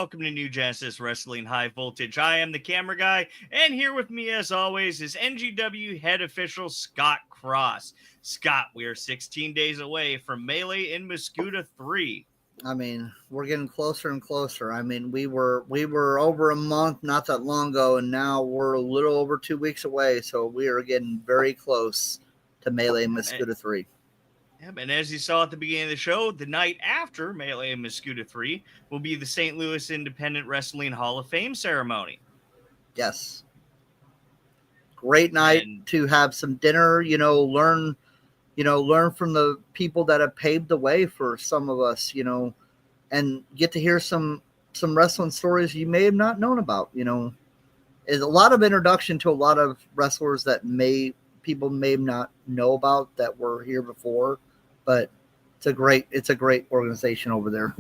welcome to New Genesis Wrestling High Voltage. I am the camera guy, and here with me, as always, is NGW head official Scott Cross. Scott, we are 16 days away from Melee in Mascoutah 3. I mean, we're getting closer and closer. I mean, we were over a month not that long ago, and now we're a little over 2 weeks away. So we are getting very close to Melee and Mascoutah 3. Yep, and as you saw at the beginning of the show, the night after Melee and Mascoutah 3 will be the St. Louis Independent Wrestling Hall of Fame ceremony. Yes. Great night to have some dinner, learn from the people that have paved the way for some of us, and get to hear some wrestling stories you may have not known about, Is a lot of introduction to a lot of wrestlers that people may not know about that were here before, but it's a great organization over there.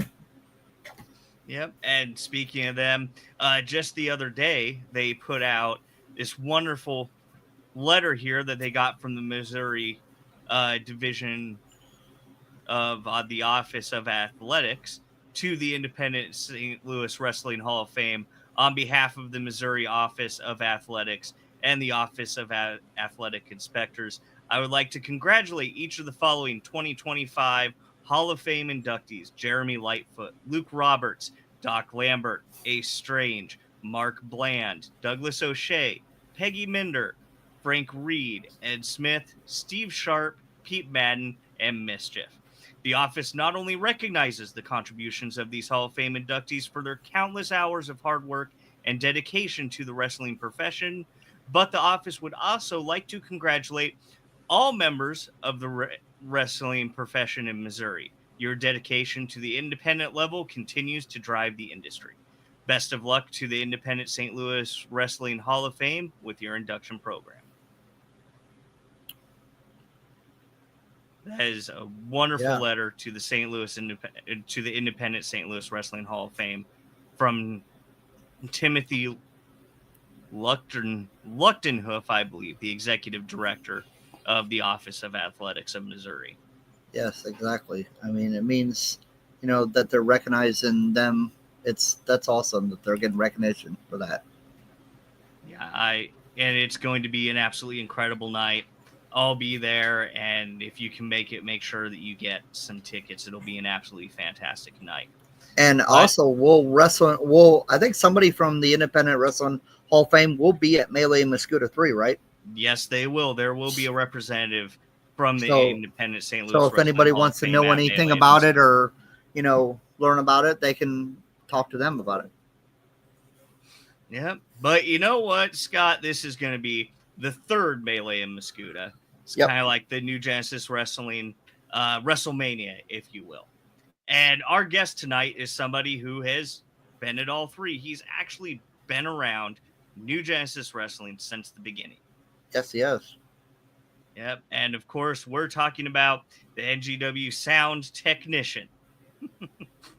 Yep. And speaking of them, just the other day, they put out this wonderful letter here that they got from the Missouri division of the Office of Athletics to the Independent St. Louis Wrestling Hall of Fame on behalf of the Missouri Office of Athletics and the Office of Athletic Inspectors. I would like to congratulate each of the following 2025 Hall of Fame inductees: Jeremy Lightfoot, Luke Roberts, Doc Lambert, Ace Strange, Mark Bland, Douglas O'Shea, Peggy Minder, Frank Reed, Ed Smith, Steve Sharp, Pete Madden, and Mischief. The office not only recognizes the contributions of these Hall of Fame inductees for their countless hours of hard work and dedication to the wrestling profession, but the office would also like to congratulate all members of the wrestling profession in Missouri. Your dedication to the independent level continues to drive the industry. Best of luck to the Independent St. Louis Wrestling Hall of Fame with your induction program. That is a wonderful letter to the Independent St. Louis Wrestling Hall of Fame from Timothy Luchtenhoof, I believe, the executive director of the Office of Athletics of Missouri. Yes, exactly. I mean, it means, that they're recognizing them. That's awesome that they're getting recognition for that. Yeah, and it's going to be an absolutely incredible night. I'll be there, and if you can make it, make sure that you get some tickets. It'll be an absolutely fantastic night. And also, I think somebody from the Independent Wrestling Hall of Fame will be at Melee and Mascoutah 3, right? Yes, they will. There will be a representative from the Independent St. Louis. So if anybody wants to know anything about it or, learn about it, they can talk to them about it. Yeah. But you know what, Scott? This is going to be the third Melee in Mascoutah. It's kind of like the New Genesis Wrestling WrestleMania, if you will. And our guest tonight is somebody who has been at all three. He's actually been around New Genesis Wrestling since the beginning. Yes, he has. Yep. And of course, we're talking about the NGW sound technician,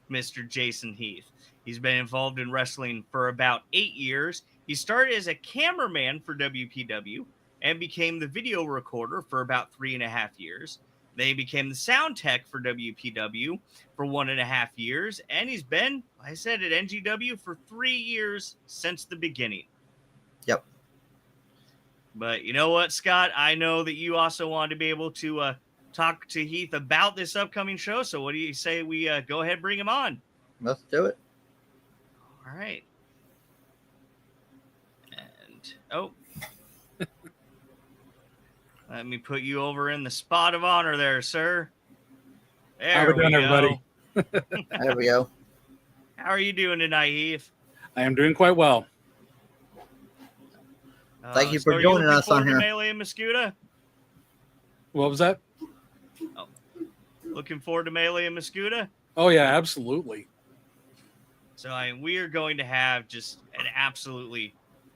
Mr. Jason Heath. He's been involved in wrestling for about 8 years. He started as a cameraman for WPW and became the video recorder for about 3.5 years. They became the sound tech for WPW for 1.5 years. And he's been, like I said, at NGW for 3 years since the beginning. Yep. But you know what, Scott? I know that you also want to be able to talk to Heath about this upcoming show. So what do you say we go ahead and bring him on? Let's do it. All right. And, let me put you over in the spot of honor there, sir. How are we doing, everybody? There we go. How are you doing tonight, Heath? I am doing quite well. Thank you for joining us on here. Melee in Mascoutah? What was that? Oh, looking forward to Melee in Mascoutah? Oh, yeah, absolutely. So we are going to have just an absolutely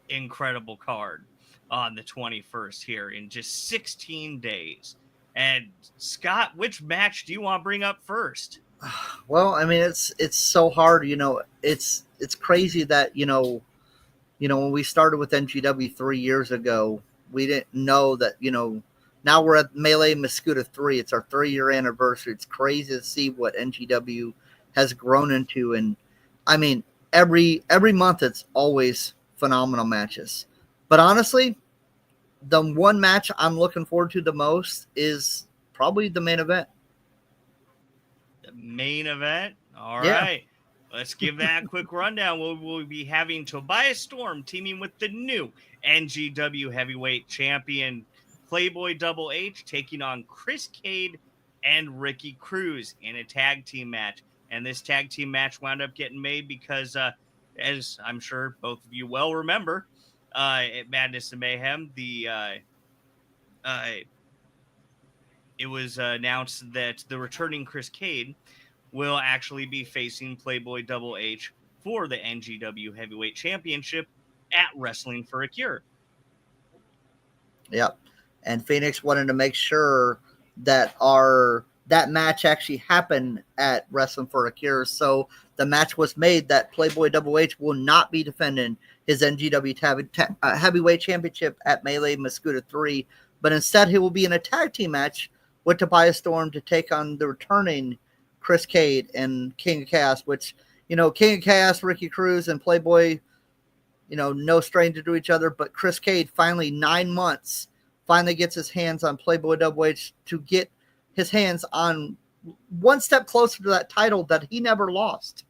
incredible card on the 21st here in just 16 days. And Scott, which match do you want to bring up first? Well, I mean, it's so hard, it's crazy that, when we started with NGW 3 years ago, we didn't know that, now we're at Melee Mascoutah 3. It's our 3-year anniversary. It's crazy to see what NGW has grown into. And I mean, every month it's always phenomenal matches. But honestly, the one match I'm looking forward to the most is probably the main event. The main event. All Yeah. right. Let's give that a quick rundown. We'll be having Tobias Storm teaming with the new NGW heavyweight champion Playboy Double H taking on Chris Cade and Ricky Cruz in a tag team match. And this tag team match wound up getting made because, as I'm sure both of you well remember, at Madness and Mayhem, it was announced that the returning Chris Cade will actually be facing Playboy Double H for the NGW Heavyweight Championship at Wrestling for a Cure. Yep. And Phoenix wanted to make sure that that match actually happened at Wrestling for a Cure. So the match was made that Playboy Double H will not be defending his NGW Heavyweight Championship at Melee Mascuda 3, but instead he will be in a tag team match with Tobias Storm to take on the returning Chris Cade and King of Chaos, which, King of Chaos, Ricky Cruz, and Playboy, no stranger to each other, but Chris Cade finally 9 months finally gets his hands on Playboy Double H to get his hands on one step closer to that title that he never lost.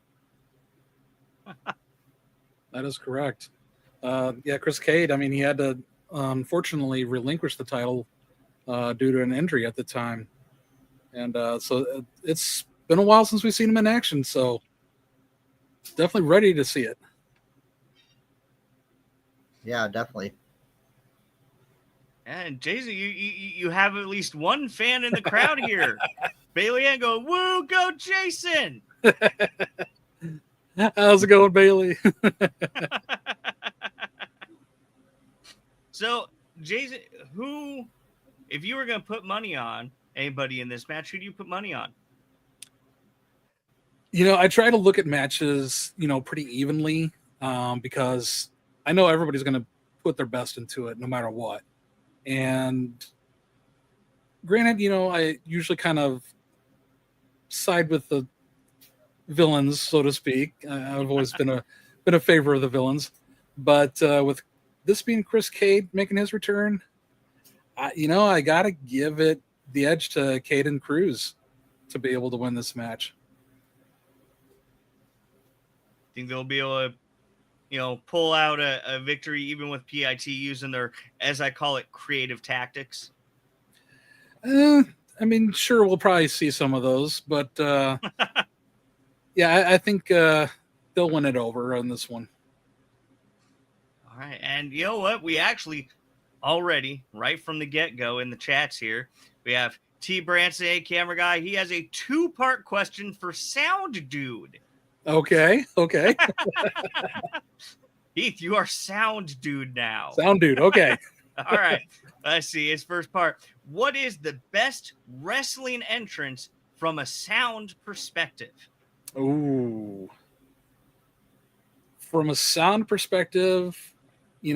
That is correct. Chris Cade, he had to unfortunately relinquish the title due to an injury at the time. And so it's been a while since we've seen him in action, so definitely ready to see it. Yeah, definitely. And Jason, you have at least one fan in the crowd here. Bailey Ann go, woo, go Jason! How's it going, Bailey? So, Jason, if you were going to put money on anybody in this match, who do you put money on? I try to look at matches, pretty evenly because I know everybody's going to put their best into it no matter what. And granted, I usually kind of side with the villains, so to speak. I've always been a favor of the villains. But with this being Chris Cade making his return, I got to give it the edge to Cade and Cruz to be able to win this match. Think they'll be able to, pull out a victory even with PIT using their, as I call it, creative tactics? Sure, we'll probably see some of those, but I think they'll win it over on this one. All right, and you know what? We actually already, right from the get-go in the chats here, we have T. Branson, a camera guy. He has a 2-part question for Sound Dude. Okay. Heath, you are Sound Dude now. Sound Dude, okay. All right. Let's see. His first part. What is the best wrestling entrance from a sound perspective? Ooh. From a sound perspective, if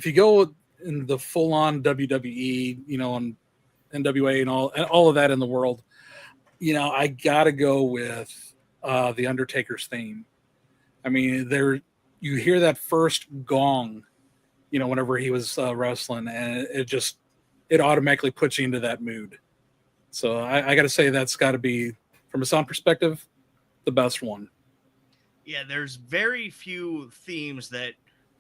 you go in the full-on WWE, on NWA and all of that in the world, I gotta go with the Undertaker's theme. You hear that first gong, whenever he was wrestling, and it automatically puts you into that mood. So I got to say that's got to be, from a sound perspective, the best one. Yeah, there's very few themes that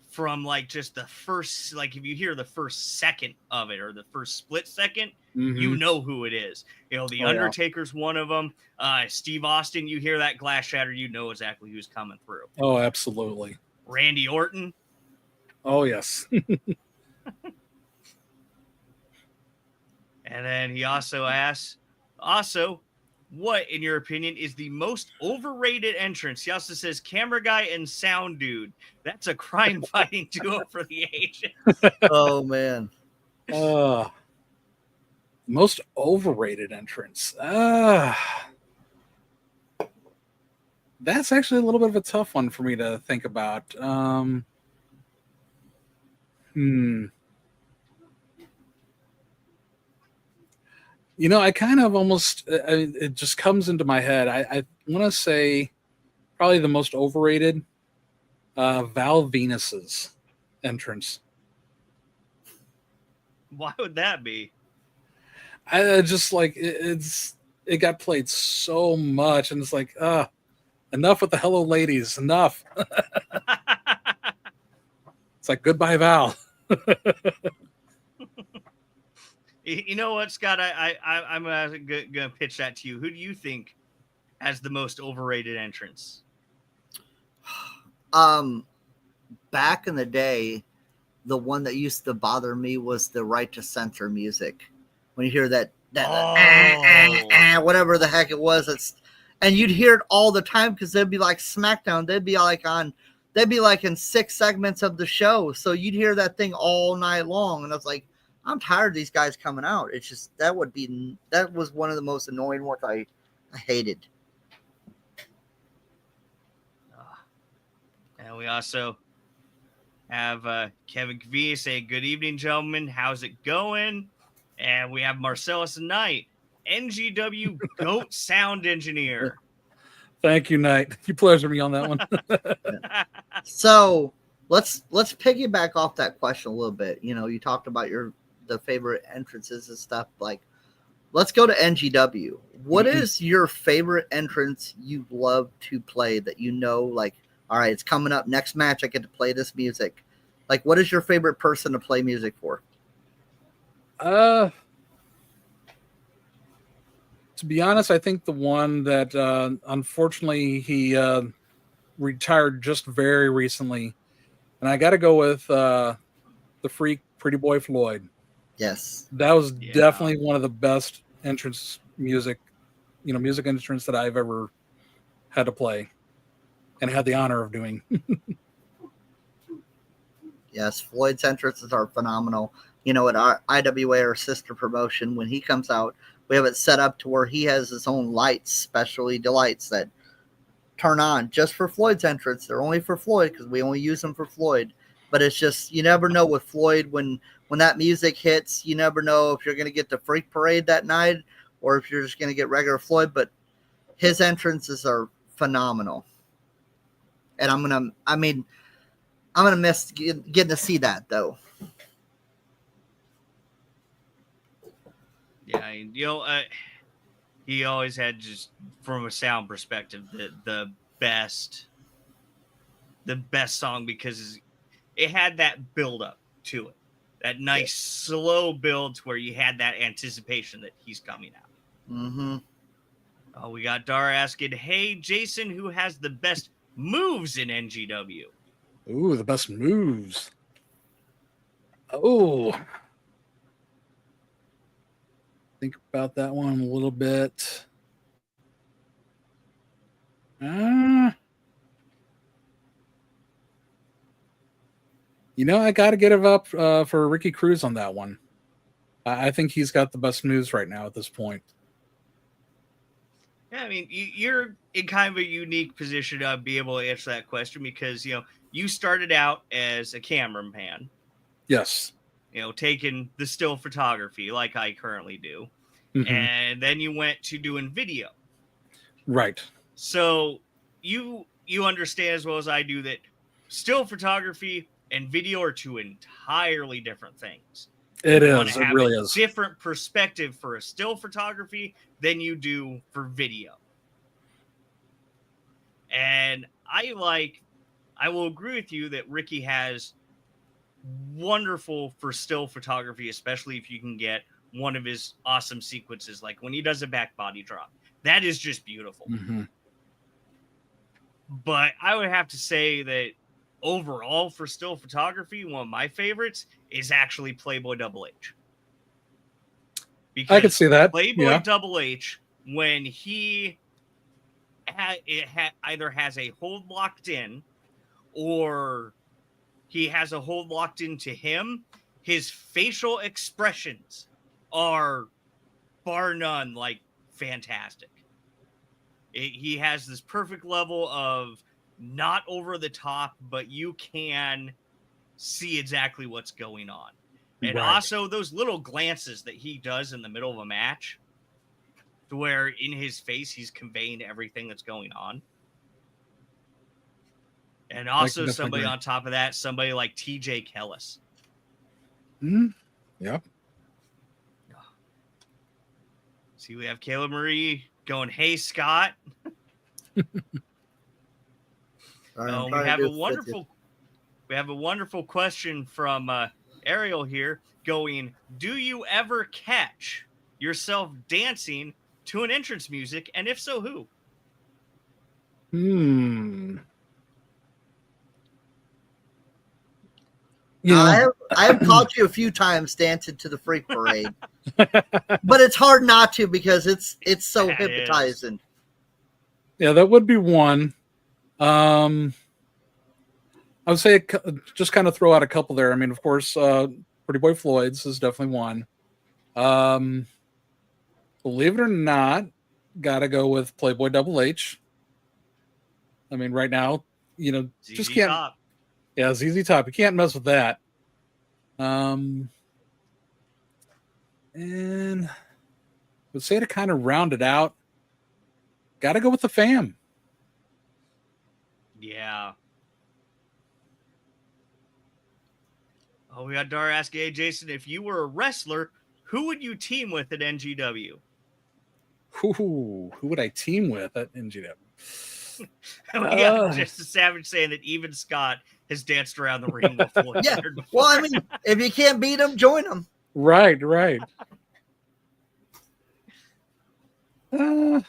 from just the first, if you hear the first second of it or the first split second, you know who it is. The Undertaker's one of them. Steve Austin, you hear that glass shatter, you know exactly who's coming through. Oh, absolutely. Randy Orton. Oh, yes. And then he also asks, what, in your opinion, is the most overrated entrance? He also says camera guy and sound dude. That's a crime fighting duo for the ages. Oh, man. Most overrated entrance. That's actually a little bit of a tough one for me to think about. I kind of almost, it just comes into my head. I want to say probably the most overrated, Val Venus's entrance. Why would that be? I just like it got played so much, and it's like, enough with the hello ladies, enough. It's like, goodbye, Val. You know what, Scott? I'm gonna pitch that to you. Who do you think has the most overrated entrance? Back in the day, the one that used to bother me was the right to censor music. When you hear that whatever the heck it was, and you'd hear it all the time because they'd be like SmackDown. They'd be like in 6 segments of the show. So you'd hear that thing all night long. And I was like, I'm tired of these guys coming out. It's just, that was one of the most annoying ones I hated. And we also have Kevin Kavia say, good evening, gentlemen. How's it going? And we have Marcellus Knight, NGW GOAT sound engineer. Thank you, Knight. You pleasure me on that one. So let's piggyback off that question a little bit. You know, you talked about the favorite entrances and stuff. Like, let's go to NGW. What is your favorite entrance you love to play that you know, like, all right, it's coming up next match, I get to play this music. Like, what is your favorite person to play music for? To be honest, I think the one that unfortunately he retired just very recently, and I got to go with the Freak Pretty Boy Floyd. Yes, that was definitely one of the best entrance music entrance that I've ever had to play and had the honor of doing. Yes, Floyd's entrances are phenomenal. You know, at our IWA, our sister promotion, when he comes out, we have it set up to where he has his own lights, specialty lights that turn on just for Floyd's entrance. They're only for Floyd because we only use them for Floyd. But it's just, you never know with Floyd when that music hits, you never know if you're going to get the Freak Parade that night or if you're just going to get regular Floyd. But his entrances are phenomenal. And I'm going to miss getting to see that, though. Yeah, you know, he always had, just from a sound perspective, the best song because it had that build up to it, that nice slow build to where you had that anticipation that he's coming out. Mm-hmm. Oh, we got Dar asking, hey, Jason, who has the best moves in NGW? Ooh, the best moves. Oh, think about that one a little bit. You know, I got to get it up for Ricky Cruz on that one. I think he's got the best moves right now at this point. Yeah, I mean, you're in kind of a unique position to be able to answer that question because, you know, you started out as a cameraman. Yes. You know, taking the still photography like I currently do. Mm-hmm. And then you went to doing video. Right. So you understand as well as I do that still photography and video are two entirely different things. It is. It really is. Different perspective for a still photography than you do for video. And I will agree with you that Ricky has wonderful for still photography, especially if you can get one of his awesome sequences, like when he does a back body drop. That is just beautiful. Mm-hmm. But I would have to say that overall for still photography, one of my favorites is actually Playboy Double H. Because I could see that. Playboy Double H, when he either has a hold locked in or he has a hold locked into him, his facial expressions are bar none like fantastic. He has this perfect level of not over the top, but you can see exactly what's going on. And also those little glances that he does in the middle of a match to where in his face he's conveying everything that's going on. And also somebody on top of that, somebody like TJ Kellis. Yep. See, we have Kayla Marie going, "Hey, Scott." We have a wonderful question from Ariel here going, "Do you ever catch yourself dancing to an entrance music? And if so, who?" You know, I have caught you a few times dancing to the Freak Parade, but it's hard not to because it's so hypnotizing. Yeah, that would be one. I would say just kind of throw out a couple there. I mean, of course, Pretty Boy Floyd's is definitely one. Believe it or not, gotta go with Playboy Double H. I mean, right now, you know, ZZ just can't. Top. Yeah, ZZ Top. You can't mess with that. And I would say to kind of round it out, gotta go with the Fam. Yeah. Oh, we got Dar asking, "Hey, Jason, if you were a wrestler, who would you team with at NGW?" Who would I team with at NGW? We got Just a Savage saying that even Scott has danced around the ring with Floyd. Yeah. Well, I mean, if you can't beat them, join them. Right. As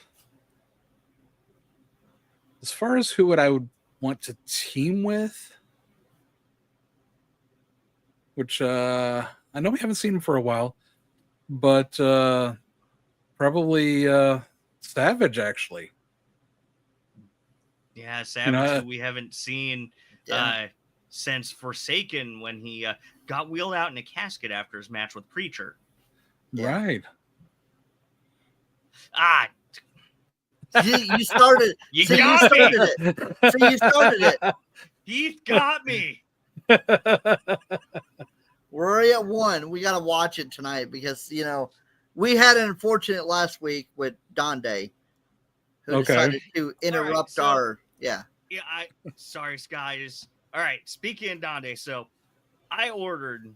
far as who I would want to team with, which I know we haven't seen him for a while, but probably Savage, actually. Yeah, Savage, who we haven't seen since Forsaken, when he got wheeled out in a casket after his match with Preacher. Right. You started. You started it. So you started it. Heath got me. We're already at 1. We got to watch it tonight because, you know, we had an unfortunate last week with Donde, who decided to interrupt our. Yeah. Yeah. Sorry, guys. All right. Speaking of Donde, so I ordered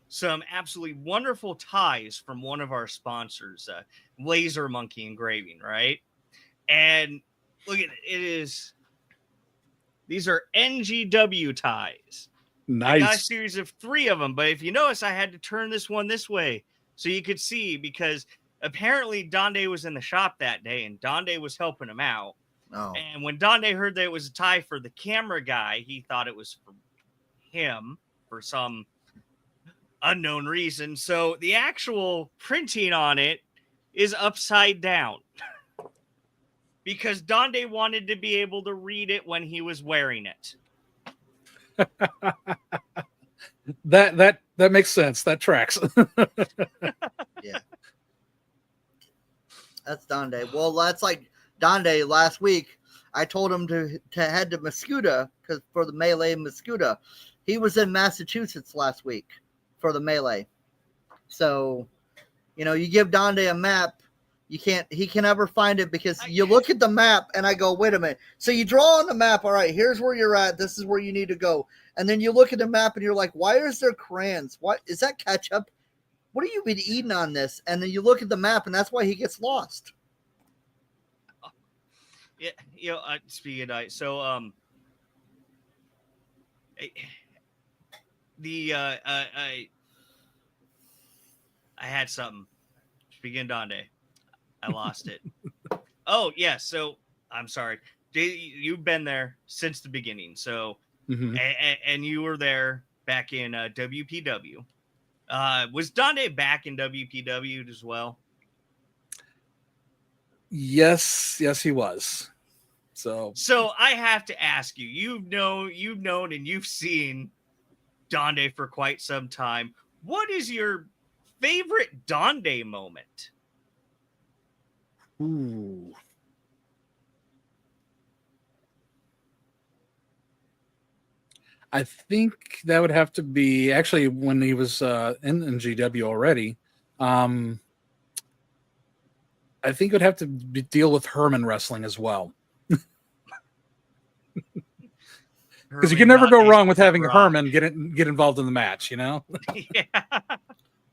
some absolutely wonderful ties from one of our sponsors, Laser Monkey Engraving, right? And look at it. These are NGW ties. Nice. I got a series of 3 of them, but if you notice, I had to turn this one this way so you could see, because apparently Donde was in the shop that day and Donde was helping him out. Oh. And when Donde heard that it was a tie for the camera guy, he thought it was for him for some unknown reason. So the actual printing on it is upside down because Donde wanted to be able to read it when he was wearing it. That makes sense. That tracks. Yeah. That's Donde. Well, that's like Donde last week. I told him to head to Mascuda because for the Melee Mascuda. He was in Massachusetts last week for the Melee. So, you know, you give Donde a map, he can never find it because you look at the map and I go, wait a minute. So you draw on the map. All right, here's where you're at. This is where you need to go. And then you look at the map and you're like, why is there crayons? What is that ketchup? What have you been eating on this? And then you look at the map and that's why he gets lost. Yeah. You know, speaking of that, so, I had something. Speaking of Donde, I lost it. Oh, yeah. So I'm sorry. You've been there since the beginning. So, and you were there back in WPW. Was Donde back in WPW as well? Yes, he was. So I have to ask you. You've known, and you've seen Donde for quite some time. What is your favorite Donde moment? Ooh. I think that would have to be actually when he was in NGW already. I think it would have to deal with Herman wrestling as well. Because you can never go got wrong with that having rock. Herman get involved in the match, you know? Yeah.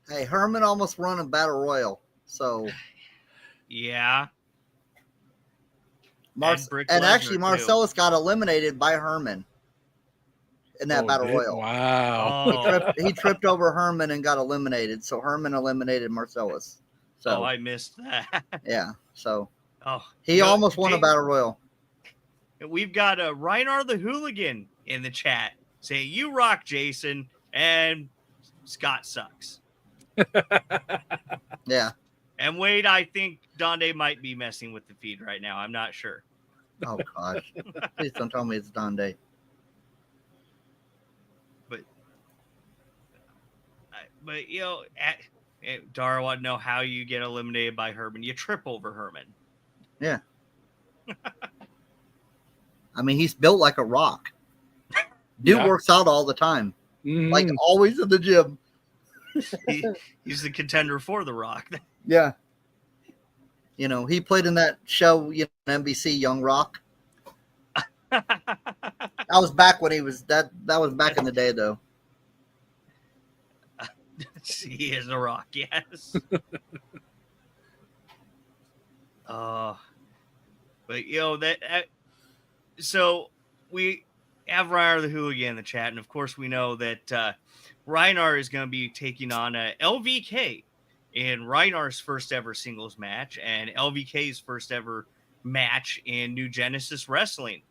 Hey, Herman almost won a battle royal, so Yeah. and actually Marcellus got eliminated by Herman in that battle royal. Wow. Oh. He tripped over Herman and got eliminated. So Herman eliminated Marcellus. So I missed that. yeah, so Oh, he almost won a battle royal. We've got a Reinar the Hooligan in the chat saying, "You rock, Jason," and Scott sucks. Yeah. And Wade, I think Donde might be messing with the feed right now. I'm not sure. Oh gosh, please don't tell me it's Donde. But you know, Dara want to know how you get eliminated by Herman. You trip over Herman. Yeah. I mean, he's built like a rock. Dude works out all the time, like always in the gym. He's the contender for the Rock. Yeah. You know, he played in that show, NBC Young Rock. That was back when he was that was back in the day, though. He is a Rock, yes. But you know so we have Reinar the Hooligan in the chat, and of course we know that Reinar is going to be taking on LVK in Reinar's first ever singles match and LVK's first ever match in New Genesis Wrestling.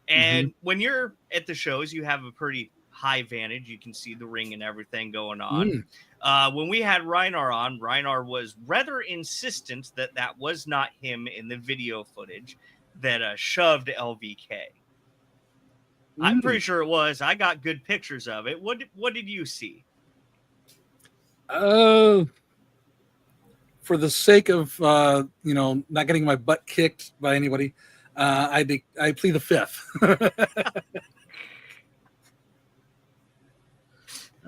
And when you're at the shows, you have a pretty high vantage. You can see the ring and everything going on. When we had Reinar on, Reinar was rather insistent that that was not him in the video footage that shoved LVK. I'm pretty sure it was. I got good pictures of it. What did you see? For the sake of not getting my butt kicked by anybody, I plead the fifth.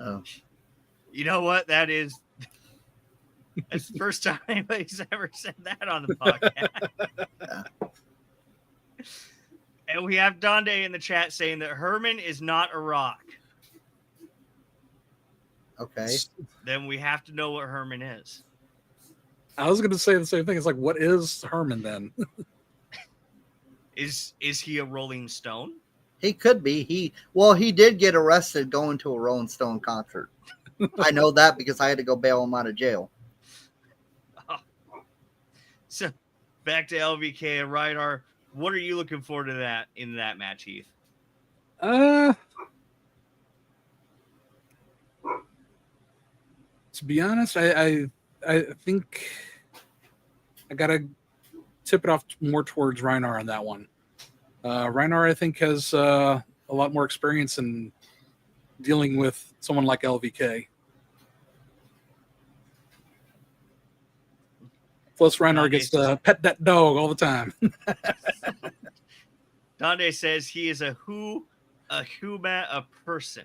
Oh. You know what? That's the first time anybody's ever said that on the podcast. And we have Donde in the chat saying that Herman is not a Rock. Okay. Then we have to know what Herman is. I was going to say the same thing. It's like, what is Herman then? Is he a Rolling Stone? He could be. He did get arrested going to a Rolling Stone concert. I know that because I had to go bail him out of jail. So back to LVK and Reinar. What are you looking forward to in that match, Heath? To be honest, I think I gotta tip it off more towards Reinar on that one. Reinar, I think, has a lot more experience in dealing with someone like LVK. Plus, Reinar gets to pet that dog all the time. Donde says he is a person.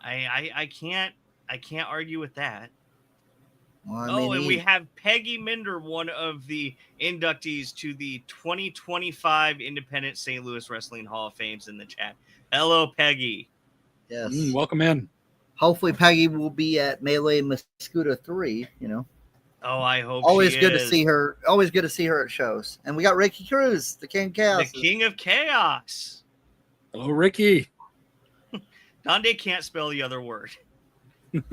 I can't argue with that. Well, and we have Peggy Minder, one of the inductees to the 2025 Independent St. Louis Wrestling Hall of Fames in the chat. Hello, Peggy. Yes. Welcome in. Hopefully Peggy will be at Melee Mascuda 3, Oh, I hope always good to see her. Always good to see her at shows. And we got Ricky Cruz, the King of Chaos. The King of Chaos. Hello, Ricky. Donde can't spell the other word.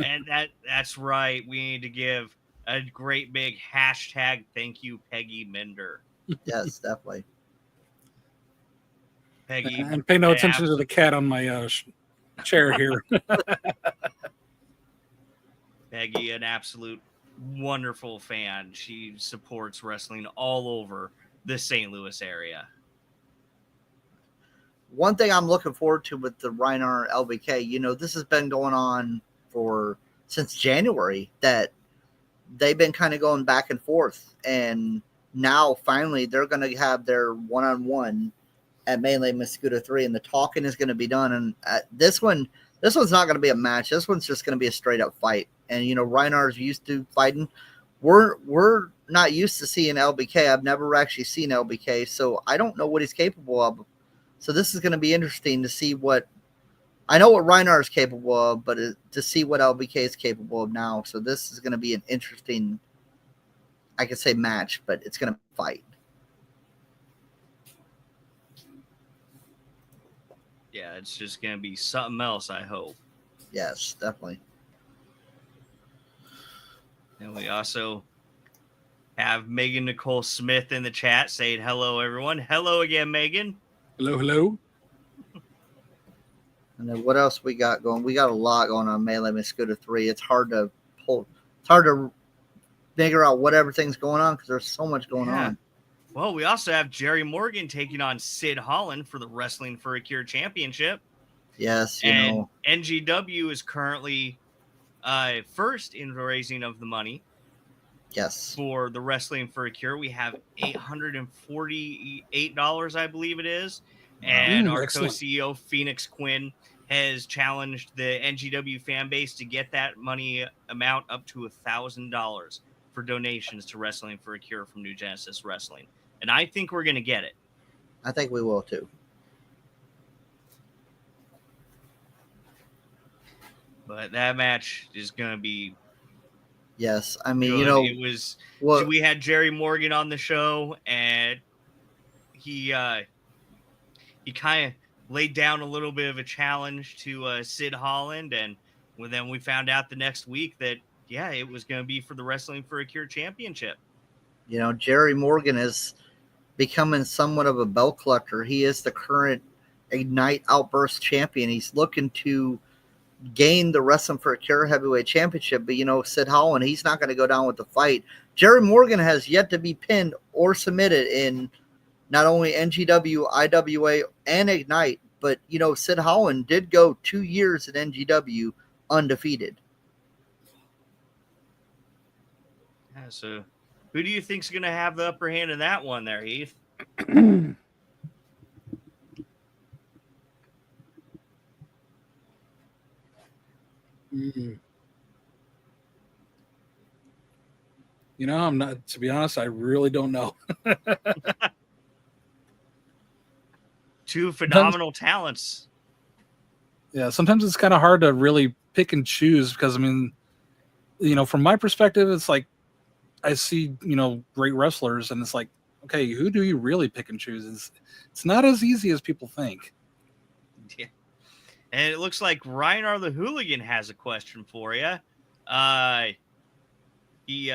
And that's right. We need to give a great big hashtag thank you, Peggy Minder. Yes, definitely. Peggy. And pay no attention to the cat on my chair here. Peggy, an absolute wonderful fan. She supports wrestling all over the St. Louis area. One thing I'm looking forward to with the Reinar LVK, this has been going on since January, that they've been kind of going back and forth, and now finally they're going to have their one-on-one at Melee Mascuda 3, and the talking is going to be done. And this one's not going to be a match. This one's just going to be a straight up fight. And Reinar's used to fighting. We're not used to seeing LBK. I've never actually seen LBK, so I don't know what he's capable So this is going to be interesting to see what I know what Reinhardt is capable of, but to see what LBK is capable of now. So this is going to be an interesting, I could say match, but it's going to fight. Yeah, it's just going to be something else, I hope. Yes, definitely. And we also have Megan Nicole Smith in the chat saying hello, everyone. Hello again, Megan. Hello, hello. And then what else we got going? We got a lot going on Melee Mosquito 3. It's hard to pull. It's hard to figure out what everything's going on because there's so much going on. Well, we also have Jerry Morgan taking on Sid Holland for the Wrestling for a Cure Championship. Yes, and NGW is currently first in raising of the money. Yes. For the Wrestling for a Cure, we have $848, I believe it is. And our co-CEO, Phoenix Quinn, has challenged the NGW fan base to get that money amount up to $1,000 for donations to Wrestling for a Cure from New Genesis Wrestling. And I think we're going to get it. I think we will too. But that match is going to be... Yes, I mean, good. you know, it was. We had Jerry Morgan on the show, and he kind of laid down a little bit of a challenge to Sid Holland, and then we found out the next week that it was going to be for the Wrestling for a Cure Championship. You know, Jerry Morgan is becoming somewhat of a belt collector. He is the current Ignite Outburst champion. He's looking to gain the Wrestling for a Cure Heavyweight Championship, but you know, Sid Holland, he's not going to go down with the fight. Jerry Morgan has yet to be pinned or submitted in not only NGW, IWA, and Ignite, but you know, Sid Holland did go 2 years at NGW undefeated. Yeah, so who do you think's going to have the upper hand in that one there, Heath? You know, I'm not, to be honest, I really don't know. Two phenomenal talents. Yeah, sometimes it's kind of hard to really pick and choose because, I mean, you know, from my perspective, it's like I see, you know, great wrestlers and it's like, okay, who do you really pick and choose? It's not as easy as people think. Yeah. And it looks like Reinhard the Hooligan has a question for you. He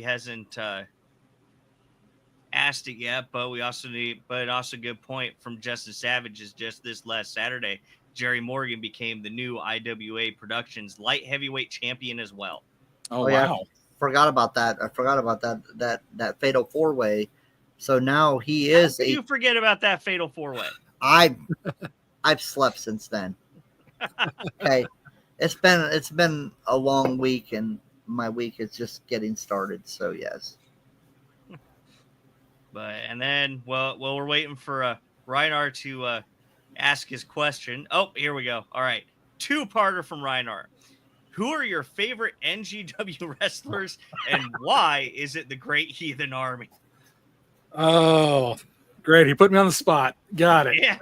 hasn't asked it yet, but also good point from Justin Savage is just this last Saturday, Jerry Morgan became the new IWA Productions light heavyweight champion as well. Oh wow. Yeah. Forgot about that. I forgot about that fatal 4-way. So now he is. How did you forget about that fatal 4-way? I've slept since then. Okay, it's been a long week, and my week is just getting started. So yes. And then we're waiting for Reinhard to ask his question. Oh, here we go. All right, 2-parter from Reinhard. Who are your favorite NGW wrestlers, and why is it the Great Heathen Army? Oh, great. He put me on the spot. Got it. Yeah.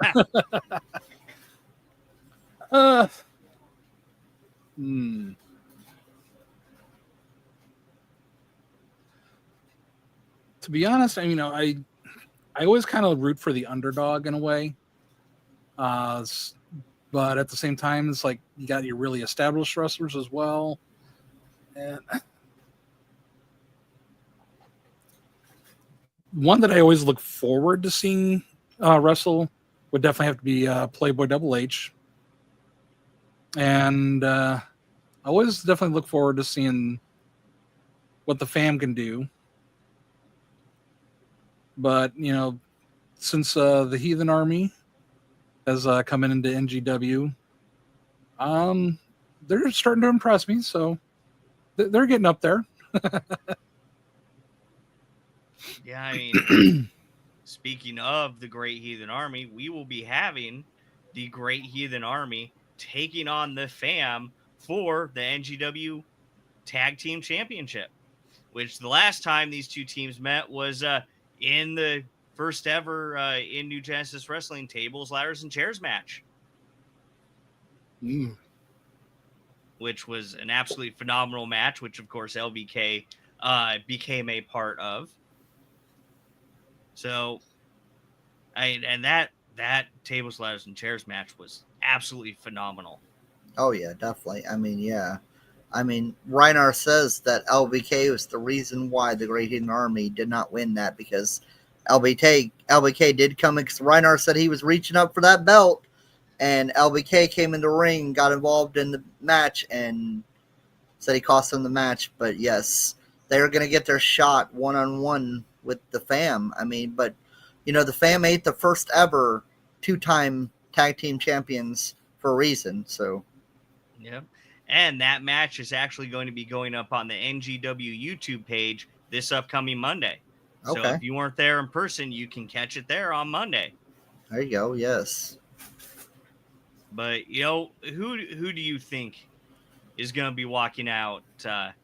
To be honest, I mean, I always kind of root for the underdog in a way. But at the same time, it's like you got your really established wrestlers as well. And one that I always look forward to seeing wrestle would definitely have to be Playboy Double H. And I always definitely look forward to seeing what the fam can do. But, you know, since the Heathen Army has come into NGW, they're starting to impress me. So they're getting up there. Yeah, I mean, speaking of the Great Heathen Army, we will be having the Great Heathen Army taking on the fam for the NGW Tag Team Championship, which the last time these two teams met was in the first ever in New Genesis Wrestling tables, ladders, and chairs match, which was an absolutely phenomenal match, which, of course, LBK became a part of. So, and that tables, ladders, and chairs match was absolutely phenomenal. Oh yeah, definitely. I mean, yeah. I mean, Reinar says that LBK was the reason why the Great Heathen Army did not win that, because LBK did come because Reinar said he was reaching up for that belt, and LBK came in the ring, got involved in the match, and said he cost them the match. But yes, they're going to get their shot one-on-one with the Fam. I mean, but, the Fam ain't the first ever two-time tag team champions for a reason, so. Yep. And that match is actually going to be going up on the NGW YouTube page this upcoming Monday. So Okay. if you weren't there in person, you can catch it there on Monday. There you go. Yes. But who do you think is going to be walking out the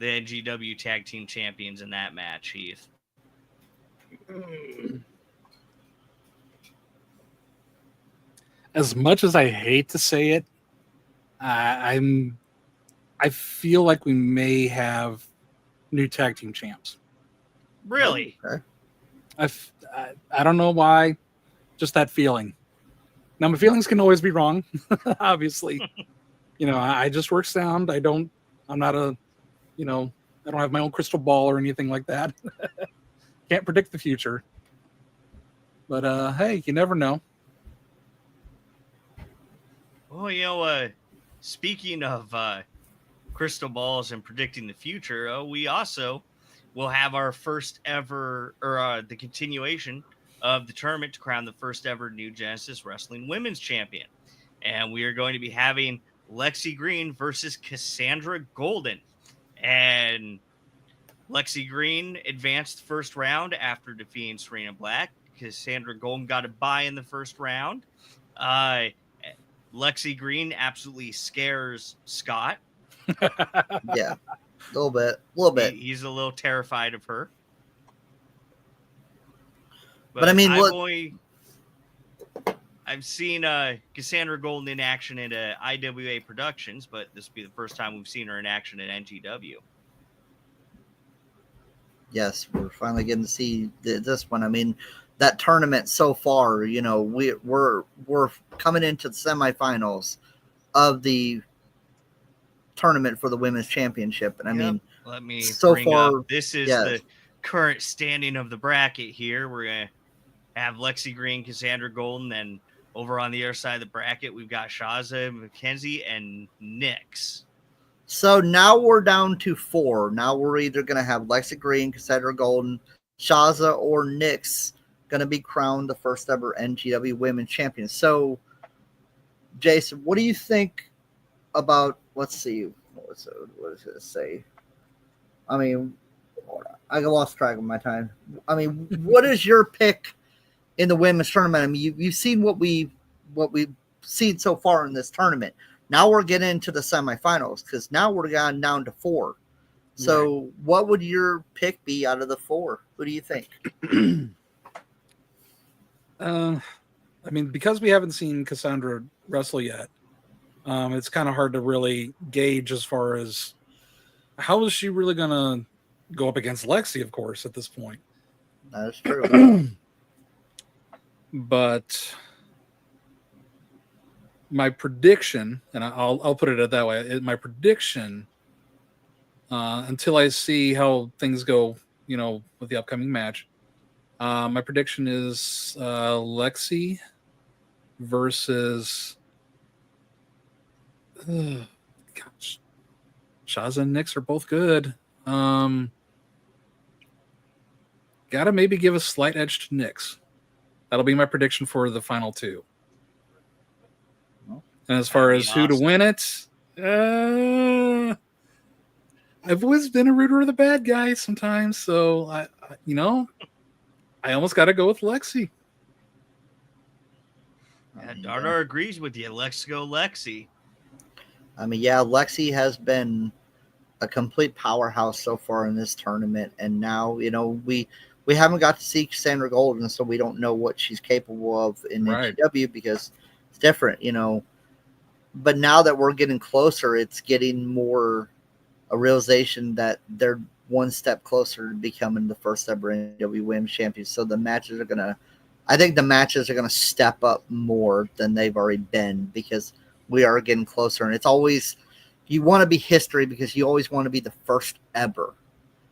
NGW Tag Team Champions in that match, Heath? As much as I hate to say it, I feel like we may have new tag team champs. Really? Okay. I don't know why, just that feeling. Now my feelings can always be wrong, obviously. I just work sound. I'm not I don't have my own crystal ball or anything like that. Can't predict the future. But hey, you never know. Well, speaking of crystal balls and predicting the future, we also will have our first ever, or the continuation of the tournament to crown the first ever New Genesis Wrestling Women's Champion. And we are going to be having Lexi Green versus Cassandra Golden. And Lexi Green advanced first round after defeating Serena Black. Cassandra Golden got a bye in the first round. Lexi Green absolutely scares Scott. Yeah, a little bit. He's a little terrified of her. But I mean, I've seen Cassandra Golden in action at IWA Productions, but this will be the first time we've seen her in action at NGW. Yes, we're finally getting to see this one. I mean, that tournament so far, we're coming into the semifinals of the tournament for the women's championship, and I mean, let me so bring far up. This is the current standing of the bracket here. We're gonna have Lexi Green, Cassandra Golden, and over on the other side of the bracket, we've got Shaza, McKenzie, and Nix. So now we're down to 4. Now we're either going to have Lexi Green, Cassandra Golden, Shaza, or Nix going to be crowned the first ever NGW Women's Champion. So, Jason, what do you think about, let's see, what does it say? I mean, I lost track of my time. I mean, what is your pick in the women's tournament? I mean, you've seen what we've seen so far in this tournament. Now we're getting into the semifinals, because now we're gone down to 4. So right. What would your pick be out of the 4? Who do you think? I mean, because we haven't seen Cassandra wrestle yet, it's kind of hard to really gauge as far as how is she really going to go up against Lexi, of course, at this point. That's true. But my prediction, and I'll put it that way, my prediction, until I see how things go, with the upcoming match, my prediction is Lexi versus gosh, Shaza and Nix are both good. Gotta maybe give a slight edge to Nix. That'll be my prediction for the final 2. And as far as who to win it, I've always been a rooter of the bad guy sometimes. So, I almost got to go with Lexi. Dardar agrees with you. Let's go Lexi. I mean, yeah, Lexi has been a complete powerhouse so far in this tournament. And now, we we haven't got to see Sandra Golden, so we don't know what she's capable of in Right. NGW because it's different, you know. But now that we're getting closer, it's getting more a realization that they're one step closer to becoming the first ever NGW Women's Champions. So the matches are gonna, I think the matches are gonna step up more than they've already been because we are getting closer. And it's always, you want to be history because you always want to be the first ever.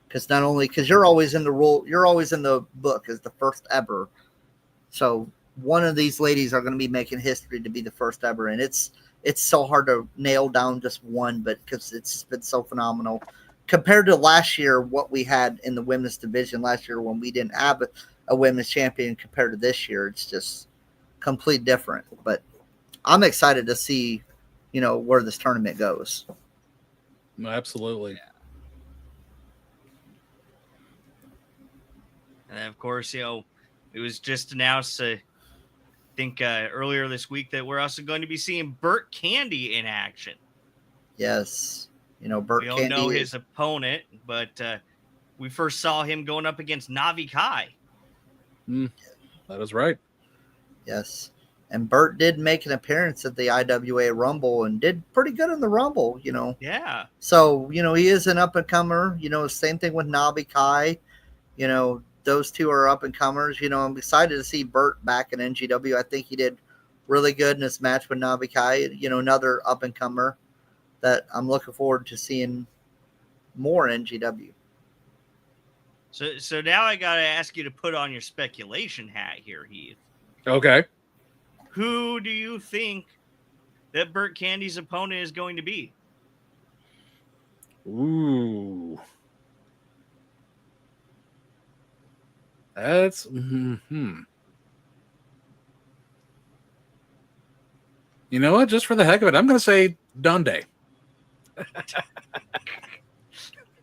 Because not only because you're always in the rule, you're always in the book as the first ever. So one of these ladies are going to be making history to be the first ever, and it's so hard to nail down just one, but because it's been so phenomenal compared to last year, what we had in the women's division last year when we didn't have a women's champion compared to this year, it's just complete different. But I'm excited to see, you know, where this tournament goes. Absolutely. And of course, you know, it was just announced, I think earlier this week, that we're also going to be seeing Burt Candy in action. Yes. You know, Burt We don't Candy know his opponent, but we first saw him going up against Navi Kai. That is right. Yes. And Burt did make an appearance at the IWA Rumble and did pretty good in the Rumble, you know. Yeah. So, you know, he is an up-and-comer. You know, same thing with Navi Kai. You know, those two are up-and-comers. You know, I'm excited to see Burt back in NGW. I think he did really good in his match with Navi Kai. You know, another up-and-comer that I'm looking forward to seeing more NGW. So now I got to ask you to put on your speculation hat here, Heath. Okay. Who do you think that Burt Candy's opponent is going to be? Ooh. That's You know what? Just for the heck of it, I'm going to say Dundee.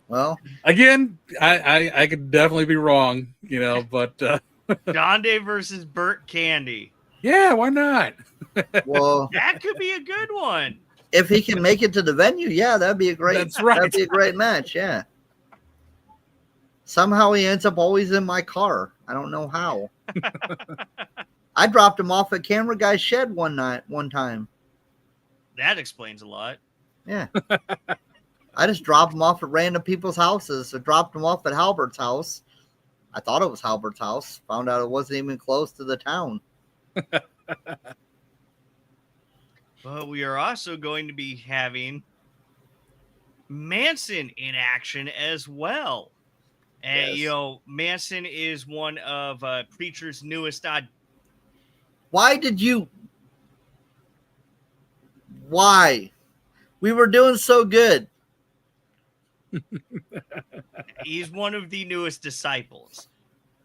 Well, again, I could definitely be wrong, you know, but Dundee versus Burt Candy. Yeah, why not? Well, that could be a good one. If he can make it to the venue, yeah, that'd be a great. That's right. That'd be a great match. Yeah. Somehow he ends up always in my car. I don't know how. I dropped him off at Camera Guy's shed one time. That explains a lot. Yeah. I just dropped him off at random people's houses. I dropped him off at Halbert's house. I thought it was Halbert's house. Found out it wasn't even close to the town. But we are also going to be having Manson in action as well. And, Yes. you know, Manson is one of Preacher's newest. Why did you? Why? We were doing so good. He's one of the newest disciples.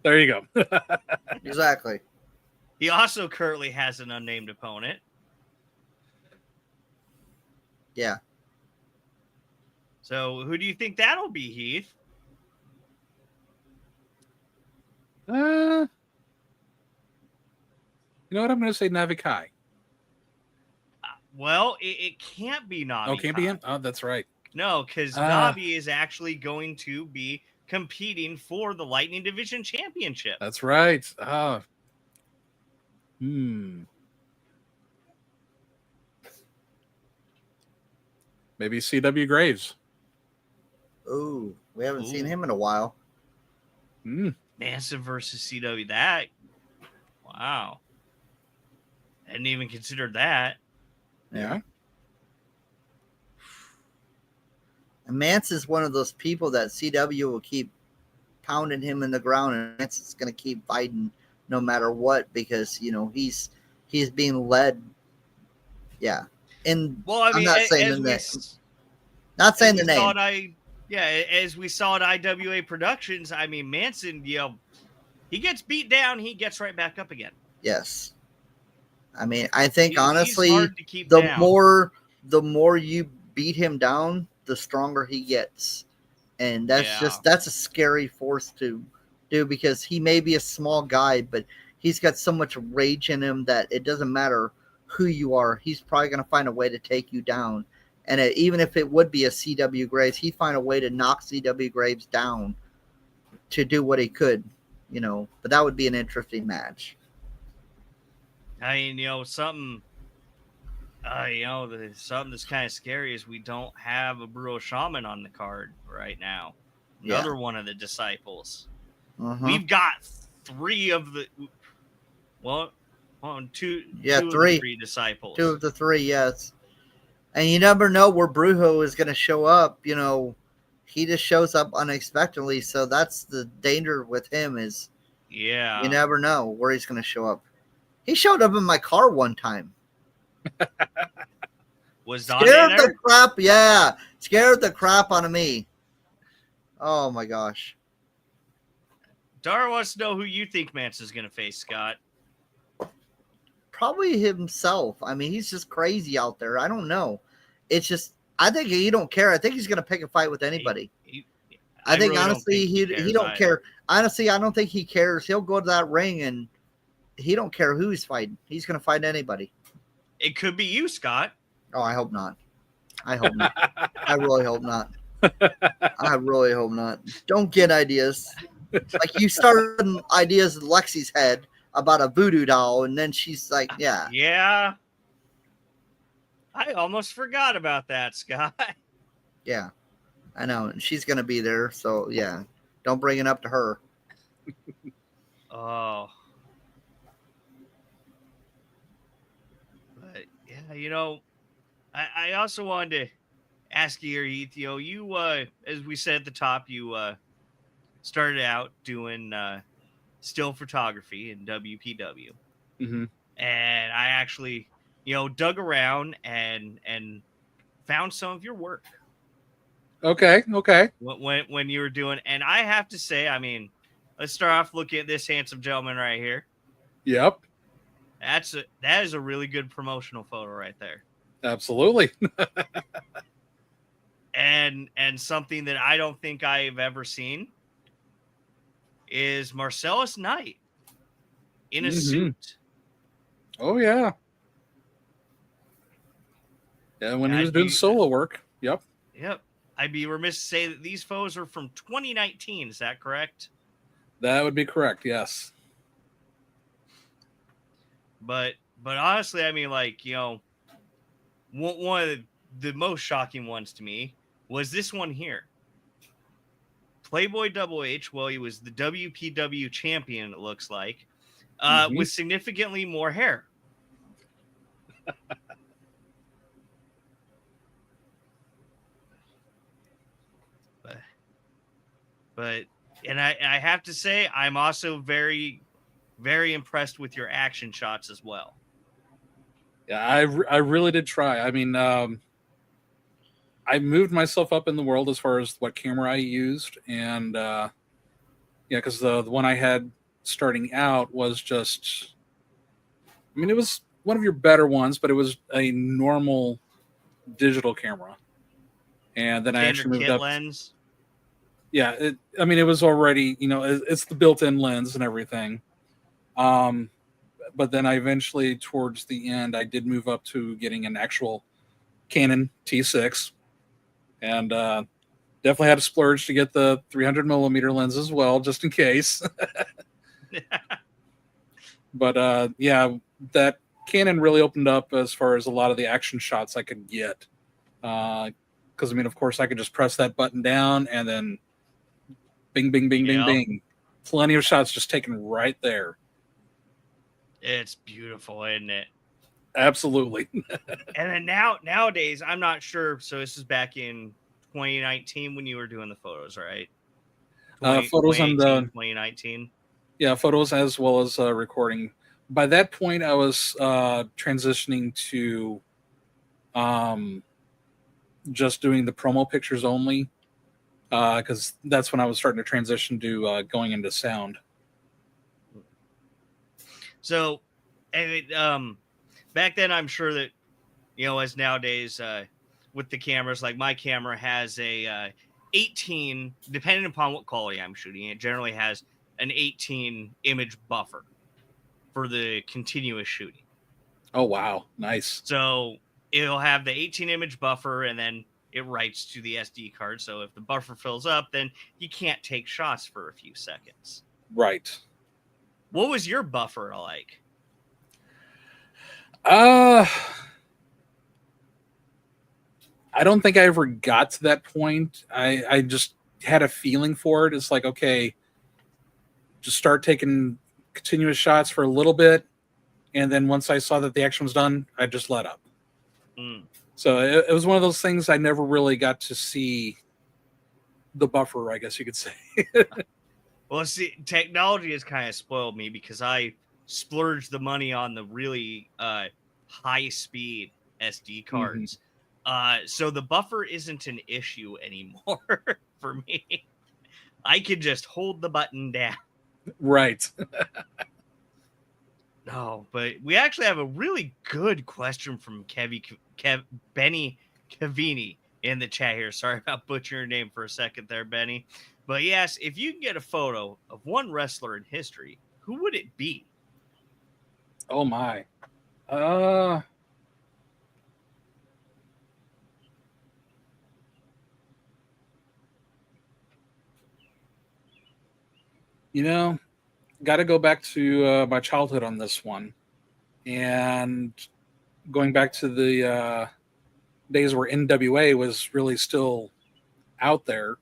There you go. Exactly. He also currently has an unnamed opponent. Yeah. So who do you think that'll be, Heath? You know what? I'm going to say Navi Kai. Well, it can't be Navi. Oh, can't be him? Oh, that's right. No, because Navi is actually going to be competing for the Lightning Division Championship. That's right. Maybe CW Graves. Ooh, we haven't seen him in a while. Manson versus CW. That. Wow. Hadn't even considered that. Yeah. And Manson's one of those people that CW will keep pounding him in the ground, and Manson's going to keep fighting no matter what because, you know, he's being led. Yeah. And well, I mean, I'm not saying the name. As we saw at IWA Productions, I mean, Manson, you know, he gets beat down, he gets right back up again. Yes. I mean, I think honestly, he's hard to keep the down. more you beat him down, the stronger he gets. And that's a scary force to do because he may be a small guy, but he's got so much rage in him that it doesn't matter who you are. He's probably going to find a way to take you down. And even if it would be a CW Graves, he'd find a way to knock CW Graves down to do what he could. But that would be an interesting match. I mean, something. Something that's kind of scary is we don't have a Brutal Shaman on the card right now. Another one of the disciples. We've got three of the two of the three disciples. 2 of the 3, yes. And you never know where Brujo is going to show up. He just shows up unexpectedly, so that's the danger with him. Is you never know where he's going to show up. He showed up in my car one time. Was Don scared the crap? Yeah, scared the crap out of me. Oh my gosh. Dara wants to know who you think Manson's going to face, Scott. Probably himself. I mean, he's just crazy out there. I don't know. It's just, I think he don't care. I think he's going to pick a fight with anybody. I think, really honestly, he don't care. Honestly, I don't think he cares. He'll go to that ring and he don't care who he's fighting. He's going to fight anybody. It could be you, Scott. Oh, I hope not. I hope not. I really hope not. I really hope not. Don't get ideas. Like you started ideas in Lexi's head about a voodoo doll, and then she's like, yeah. Yeah. I almost forgot about that, Scott. Yeah. I know. And she's going to be there, so yeah. Don't bring it up to her. Oh. But, yeah, I also wanted to ask you, Heath, you, as we said at the top, you started out doing still photography in WPW. Mm-hmm. And I actually, dug around and found some of your work. Okay. When you were doing, and I have to say, I mean, let's start off looking at this handsome gentleman right here. Yep. That is a really good promotional photo right there. Absolutely. and something that I don't think I've ever seen is Marcellus Knight in a suit. Oh yeah. Yeah, when he was doing solo work. Yep. I'd be remiss to say that these photos are from 2019. Is that correct? That would be correct. Yes. But honestly, I mean, like, one of the most shocking ones to me was this one here. Playboy Double H, well, he was the WPW champion, it looks like, with significantly more hair. But and I have to say, I'm also very, very impressed with your action shots as well. Yeah, I really did try. I mean, I moved myself up in the world as far as what camera I used, and because the one I had starting out was just, I mean, it was one of your better ones, but it was a normal digital camera, and then I actually moved up. Lens. Yeah, it was already, it's the built-in lens and everything. But then I eventually, towards the end, I did move up to getting an actual Canon T6, and definitely had to splurge to get the 300 millimeter lens as well, just in case. But yeah, that Canon really opened up as far as a lot of the action shots I could get. Because, I mean, of course, I could just press that button down and then bing, bing, bing, bing, bing. Plenty of shots just taken right there. It's beautiful, isn't it? Absolutely. And then nowadays, I'm not sure. So this is back in 2019 when you were doing the photos, right? Photos on the 2019. Yeah, photos as well as recording. By that point, I was transitioning to just doing the promo pictures only, because that's when I was starting to transition to going into sound. So, and back then, I'm sure that, as nowadays with the cameras, like my camera has a 18, depending upon what quality I'm shooting, it generally has an 18 image buffer for the continuous shooting. Oh, wow. Nice. So it'll have the 18 image buffer and then it writes to the SD card. So if the buffer fills up, then you can't take shots for a few seconds. Right. What was your buffer like? I don't think I ever got to that point. I just had a feeling for it. It's like, okay, just start taking continuous shots for a little bit. And then once I saw that the action was done, I just let up. Mm. So it was one of those things I never really got to see the buffer, I guess you could say. Well, see, technology has kind of spoiled me because I splurged the money on the really high speed SD cards. So the buffer isn't an issue anymore for me. I can just hold the button down. Right. No, but we actually have a really good question from Benny Cavini in the chat here. Sorry about butchering your name for a second there, Benny. But yes, if you can get a photo of one wrestler in history, who would it be? Oh my. Uh you know, got to go back to my childhood on this one, and going back to the days where NWA was really still out there,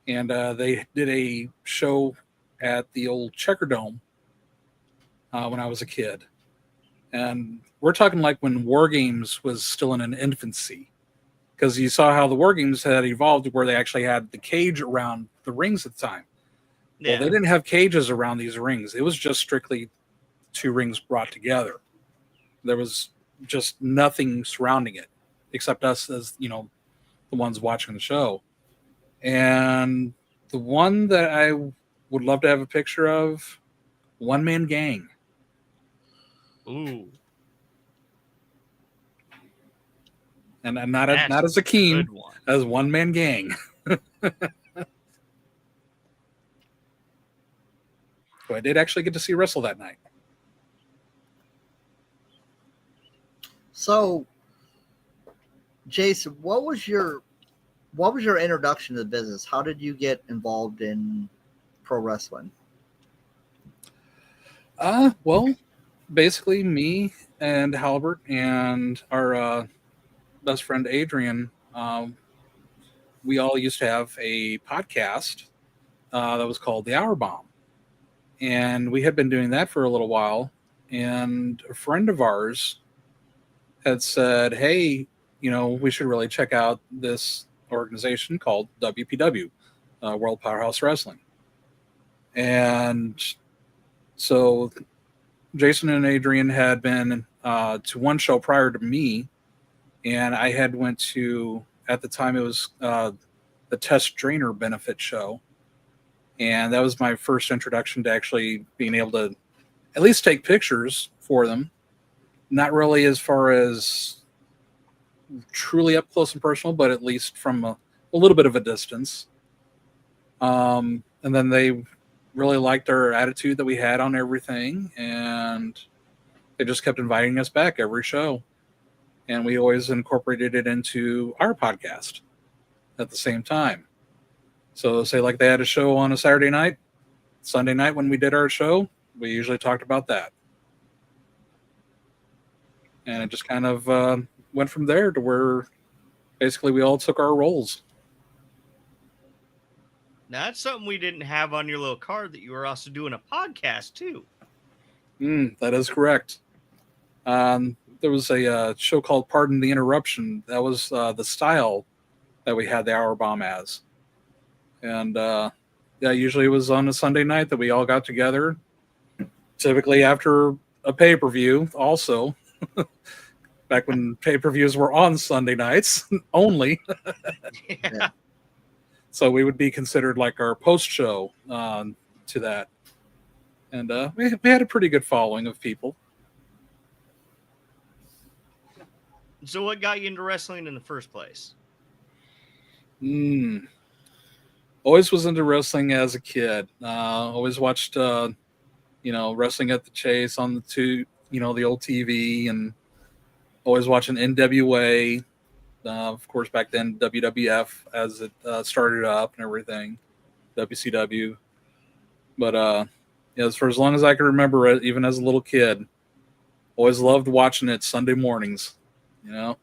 and they did a show at the old Checker Dome when I was a kid, and we're talking like when War Games was still in an infancy, because you saw how the War Games had evolved where they actually had the cage around the rings at the time. Well, they didn't have cages around these rings. It was just strictly two rings brought together. There was just nothing surrounding it except us as, the ones watching the show. And the one that I would love to have a picture of, One Man Gang. Ooh. And not as a Akeem, as One Man Gang. So I did actually get to see wrestle that night. So, Jason, what was your introduction to the business? How did you get involved in pro wrestling? Well, basically me and Halbert and our best friend Adrian, we all used to have a podcast that was called The Hour Bomb. And we had been doing that for a little while. And a friend of ours had said, hey, we should really check out this organization called WPW, World Powerhouse Wrestling. And so Jason and Adrian had been to one show prior to me, and I had went to, at the time it was the Test Drainer benefit show, and that was my first introduction to actually being able to at least take pictures for them. Not really as far as truly up close and personal, but at least from a little bit of a distance. And then they really liked our attitude that we had on everything, and they just kept inviting us back every show. And we always incorporated it into our podcast at the same time. So say like they had a show on a Saturday night, Sunday night when we did our show, we usually talked about that. And it just kind of went from there to where basically we all took our roles. Now, that's something we didn't have on your little card, that you were also doing a podcast too. That is correct. There was a show called Pardon the Interruption. That was the style that we had the Hour Bomb as. And usually it was on a Sunday night that we all got together, typically after a pay-per-view also. Back when pay-per-views were on Sunday nights only. Yeah. So we would be considered like our post-show to that. And we had a pretty good following of people. So what got you into wrestling in the first place? Always was into wrestling as a kid. Always watched, wrestling at the Chase on the old TV, and always watching NWA. Of course, back then WWF as it started up and everything, WCW. But yeah, for as long as I can remember it, even as a little kid, always loved watching it Sunday mornings. You know,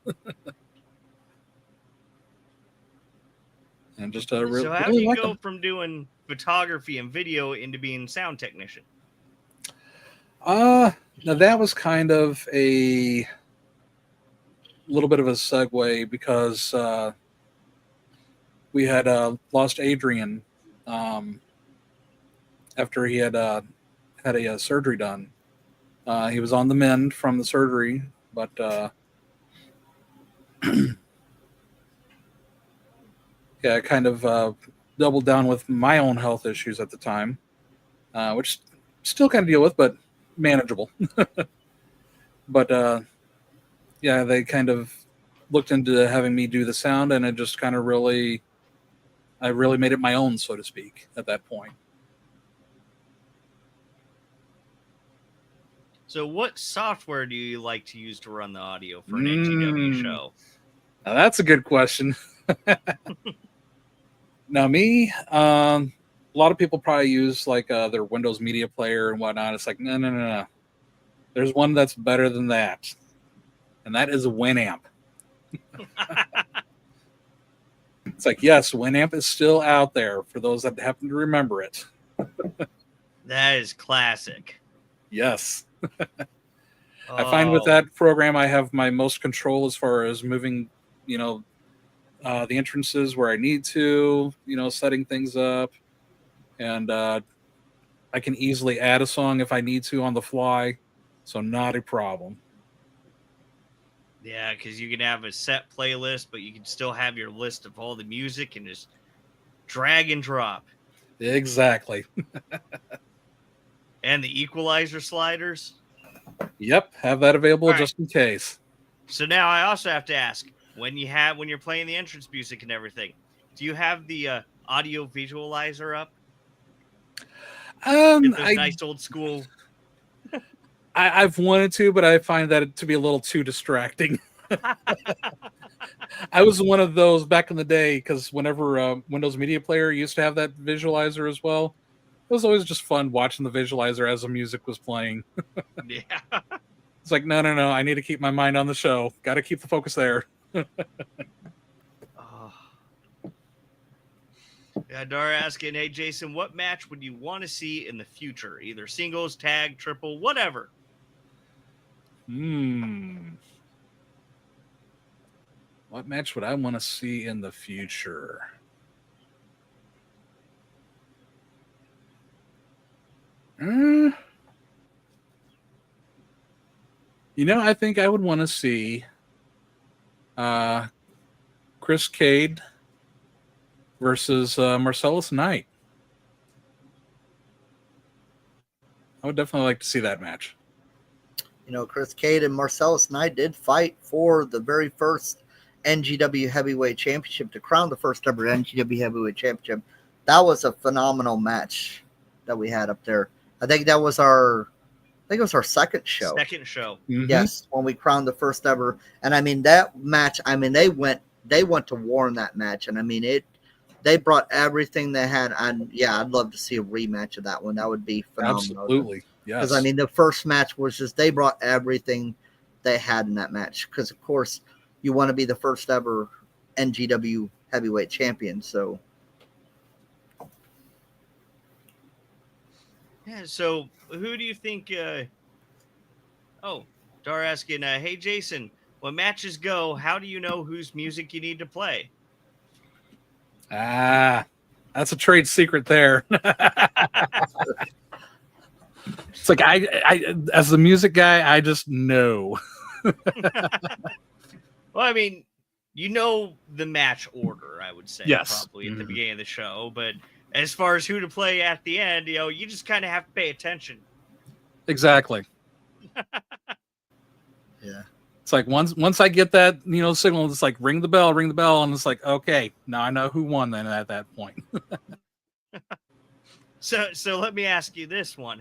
and just So how do really you like go them. from doing photography and video into being sound technician? Now that was kind of a little bit of a segue because we had lost Adrian after he had had a surgery done. He was on the mend from the surgery, but yeah, I kind of doubled down with my own health issues at the time, which still kind of deal with, but manageable. But yeah, they kind of looked into having me do the sound, and it just kind of I really made it my own, so to speak, at that point. So what software do you like to use to run the audio for an NGW show? Now that's a good question. Now me, a lot of people probably use like their Windows Media Player and whatnot. It's like no. There's one that's better than that, and that is a Winamp. It's like, yes, Winamp is still out there for those that happen to remember it. That is classic. Yes. I find with that program, I have my most control as far as moving, the entrances where I need to, setting things up. And I can easily add a song if I need to on the fly. So not a problem. Yeah, because you can have a set playlist, but you can still have your list of all the music and just drag and drop. Exactly. And the equalizer sliders. Yep, have that available just in case. So now I also have to ask, when you're playing the entrance music and everything, do you have the audio visualizer up? Get those nice old school. I've wanted to, but I find that to be a little too distracting. I was one of those back in the day because whenever Windows Media Player used to have that visualizer as well, it was always just fun watching the visualizer as the music was playing. Yeah. It's like, no. I need to keep my mind on the show. Got to keep the focus there. Yeah, Dara asking, hey, Jason, what match would you want to see in the future? Either singles, tag, triple, whatever. What match would I want to see in the future? I think I would want to see Chris Cade versus Marcellus Knight. I would definitely like to see that match. Chris Cade and Marcellus Knight did fight for the very first NGW Heavyweight Championship to crown the first ever NGW Heavyweight Championship. That was a phenomenal match that we had up there. I think it was our second show. Mm-hmm. Yes, when we crowned the first ever. And I mean that match, they went to war in that match. And I mean they brought everything they had. And yeah, I'd love to see a rematch of that one. That would be phenomenal. Absolutely. Yes. Because I mean the first match was just they brought everything they had in that match. Because of course you want to be the first ever NGW heavyweight champion. So yeah, so who do you think Dar asking, hey Jason, when matches go, how do you know whose music you need to play? That's a trade secret there. It's like I as the music guy, I just know. Well, I mean, the match order, I would say, yes, probably at the beginning of the show, but as far as who to play at the end, you just kind of have to pay attention. Exactly. Yeah. It's like once I get that, signal, it's like ring the bell, and it's like, okay, now I know who won then at that point. So let me ask you this one.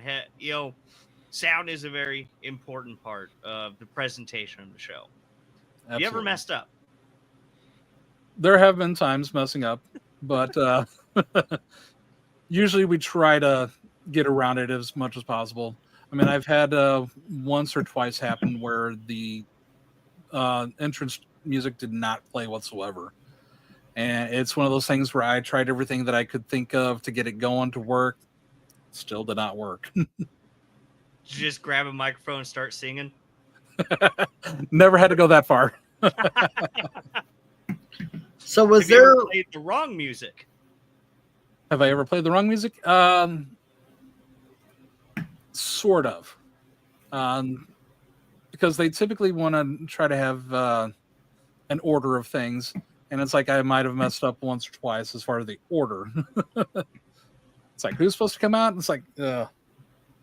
Sound is a very important part of the presentation of the show. Absolutely. Have you ever messed up? There have been times messing up, but usually we try to get around it as much as possible. I mean, I've had once or twice happen where the entrance music did not play whatsoever. And it's one of those things where I tried everything that I could think of to get it going to work. Still did not work. Did you just grab a microphone and start singing? Never had to go that far. So was Have you there? ever played the wrong music? Have I ever played the wrong music? Sort of. Because they typically want to try to have an order of things. And it's like I might have messed up once or twice as far as the order. It's like, who's supposed to come out? It's like, I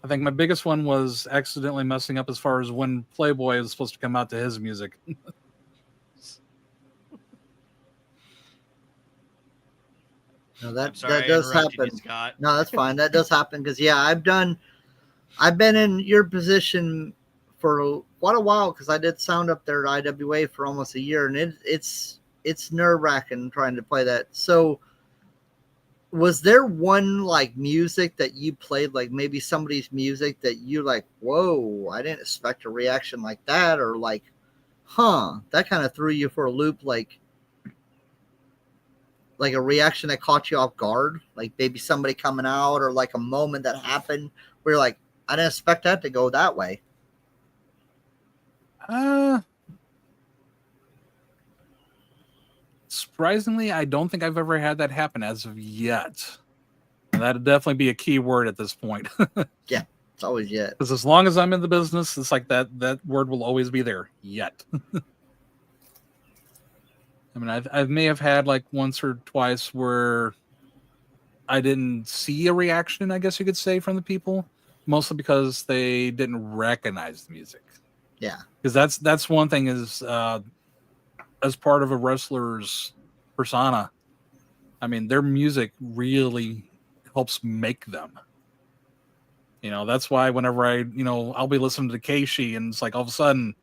think my biggest one was accidentally messing up as far as when Playboy was supposed to come out to his music. No, that I'm sorry, that does I interrupted happen. you, Scott. No, that's fine. That does happen because I've been in your position for quite a while because I did sound up there at IWA for almost a year, and it's nerve wracking trying to play that. So, was there one like music that you played, like maybe somebody's music that you like? Whoa, I didn't expect a reaction like that, or like, that kind of threw you for a loop, like a reaction that caught you off guard, like maybe somebody coming out, or like a moment that happened where you're like, I didn't expect that to go that way. Surprisingly, I don't think I've ever had that happen as of yet. And that'd definitely be a key word at this point. Yeah, it's always yet. Because as long as I'm in the business, it's like that word will always be there. Yet. I mean, I may have had like once or twice where I didn't see a reaction, I guess you could say, from the people, mostly because they didn't recognize the music. Yeah, because that's one thing is as part of a wrestler's persona. I mean, their music really helps make them. That's why whenever I'll be listening to Keishi and it's like all of a sudden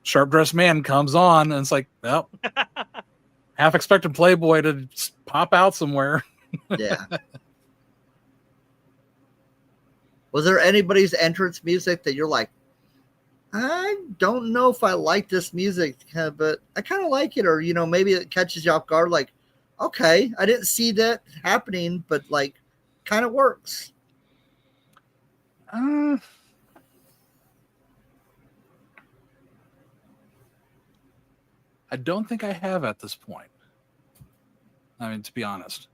Sharp Dressed Man comes on and it's like, well, half expected Playboy to just pop out somewhere. yeah. Was there anybody's entrance music that you're like, I don't know if I like this music, but I kind of like it, or maybe it catches you off guard, like, okay, I didn't see that happening, but like, kind of works. I don't think I have at this point. I mean, to be honest,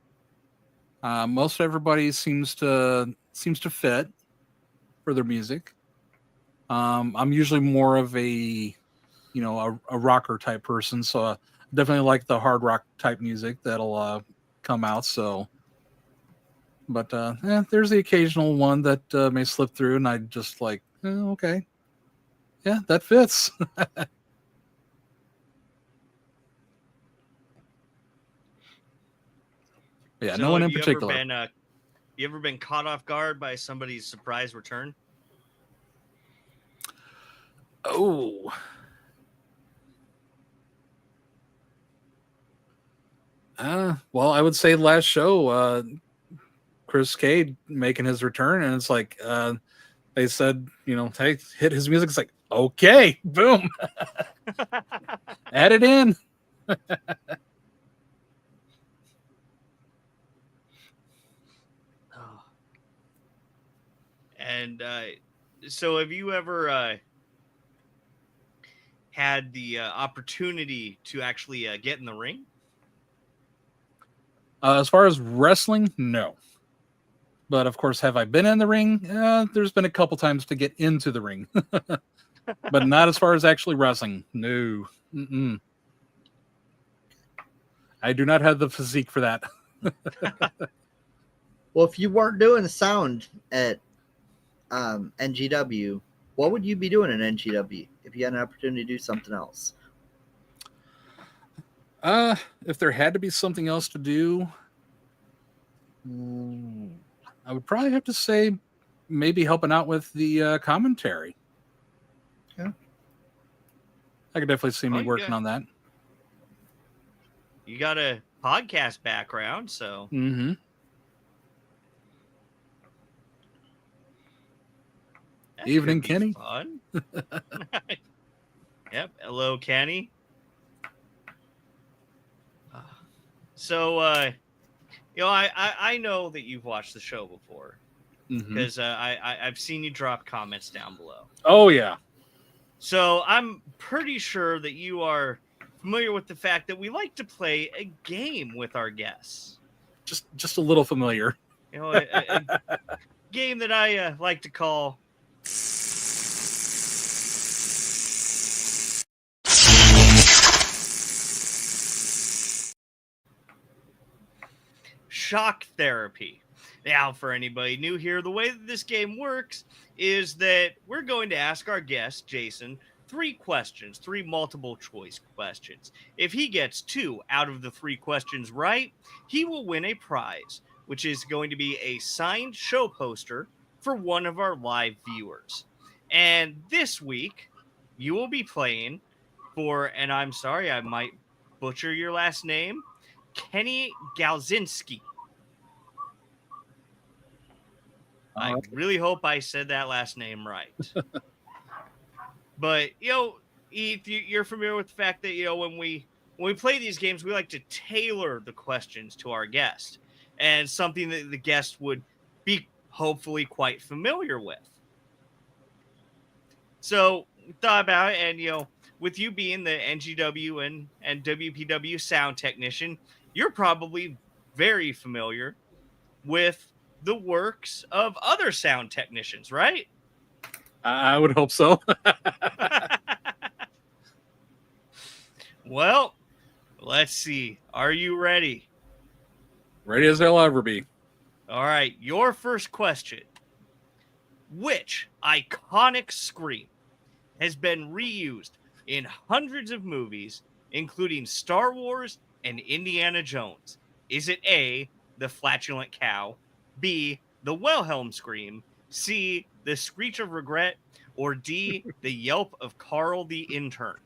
most everybody seems to fit for their music. I'm usually more of a rocker type person, so I definitely like the hard rock type music that'll come out. So, but there's the occasional one that may slip through, and I just like, okay, yeah, that fits. Yeah, So no one in you particular. You ever been caught off guard by somebody's surprise return? Oh. Well, I would say last show, Chris Cade making his return, and it's like they said, hey, hit his music. It's like, okay, boom, add it in. And so, have you ever had the opportunity to actually get in the ring? As far as wrestling, no. But of course, have I been in the ring? There's been a couple times to get into the ring, but not as far as actually wrestling. No. Mm-mm. I do not have the physique for that. Well, if you weren't doing sound at NGW, what would you be doing in NGW if you had an opportunity to do something else? If there had to be something else to do, I would probably have to say maybe helping out with the commentary. Yeah. I could definitely see me working on that. You got a podcast background, so. Mm-hmm. That Evening, could be Kenny. Fun. Yep. Hello, Kenny. So, I know that you've watched the show before because I've seen you drop comments down below. Oh yeah. So I'm pretty sure that you are familiar with the fact that we like to play a game with our guests. Just a little familiar. You know, a game that I like to call Shock Therapy. Now, for anybody new here, the way that this game works is that we're going to ask our guest, Jason, 3 questions, 3 multiple choice questions. If he gets 2 out of the 3 questions right, he will win a prize, which is going to be a signed show poster for one of our live viewers. And this week, you will be playing for, and I'm sorry, I might butcher your last name, Kenny Galzinski. I really hope I said that last name right. But, Heath, you're familiar with the fact that, when we play these games, we like to tailor the questions to our guest, and something that the guest would be hopefully quite familiar with. So we thought about it, and, with you being the NGW and WPW sound technician, you're probably very familiar with the works of other sound technicians, right? I would hope so. Well, let's see. Are you ready? Ready as I'll ever be. All right. Your first question. Which iconic scream has been reused in hundreds of movies, including Star Wars and Indiana Jones? Is it A, the flatulent cow, B, the Wilhelm scream, C, the screech of regret, or D, the yelp of Carl the intern?